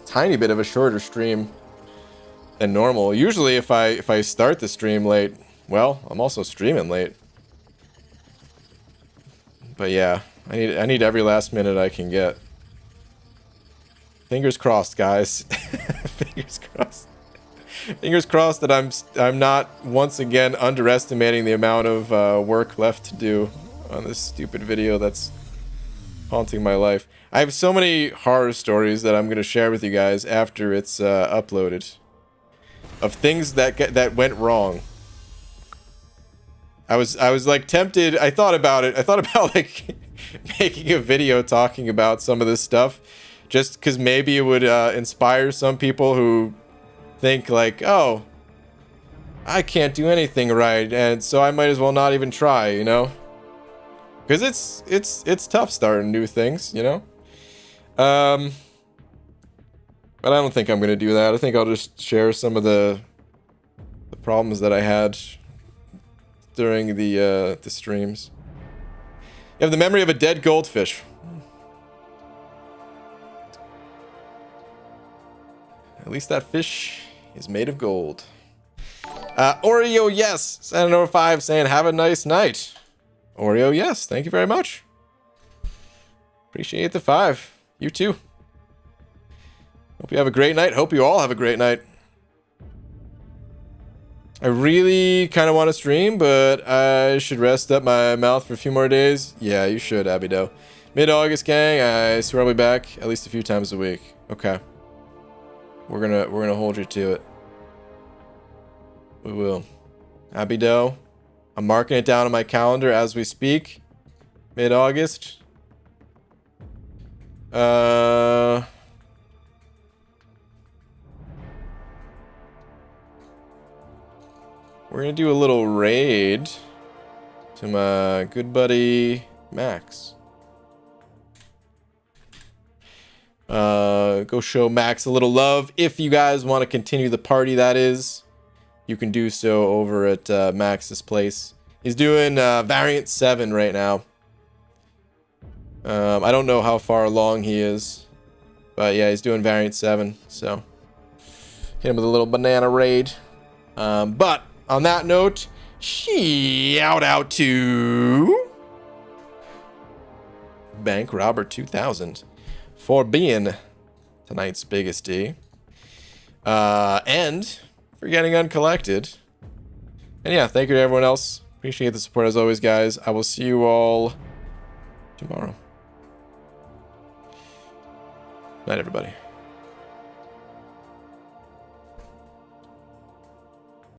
tiny bit of a shorter stream than normal. Usually if I start the stream late, well, I'm also streaming late. But yeah, I need every last minute I can get. Fingers crossed, guys. Fingers crossed. Fingers crossed that I'm not once again underestimating the amount of work left to do on this stupid video that's haunting my life. I have so many horror stories that I'm going to share with you guys after it's uploaded, of things that went wrong. I was like tempted. I thought about it. I thought about like making a video talking about some of this stuff, just because maybe it would inspire some people who think like, oh, I can't do anything right, and so I might as well not even try, you know? Because it's tough starting new things, you know? But I don't think I'm gonna do that. I think I'll just share some of the problems that I had during the streams. You have the memory of a dead goldfish. At least that fish is made of gold. Oreo, yes. Senator 5 saying, have a nice night. Oreo, yes. Thank you very much. Appreciate the 5. You too. Hope you have a great night. Hope you all have a great night. I really kind of want to stream, but I should rest up my mouth for a few more days. Yeah, you should, Abido. Mid-August, gang. I swear I'll be back at least a few times a week. Okay. We're gonna hold you to it. We will. Abido. I'm marking it down on my calendar as we speak. Mid-August. We're gonna do a little raid to my good buddy Max. Go show Max a little love. If you guys want to continue the party, that is, you can do so over at Max's place. He's doing Variant 7 right now. I don't know how far along he is, but yeah, he's doing Variant 7. So hit him with a little banana raid. But on that note, shout out to Bank Robber 2000 for being tonight's biggest D, and for getting uncollected. And yeah, thank you to everyone else. Appreciate the support as always, guys. I will see you all tomorrow. Night, everybody.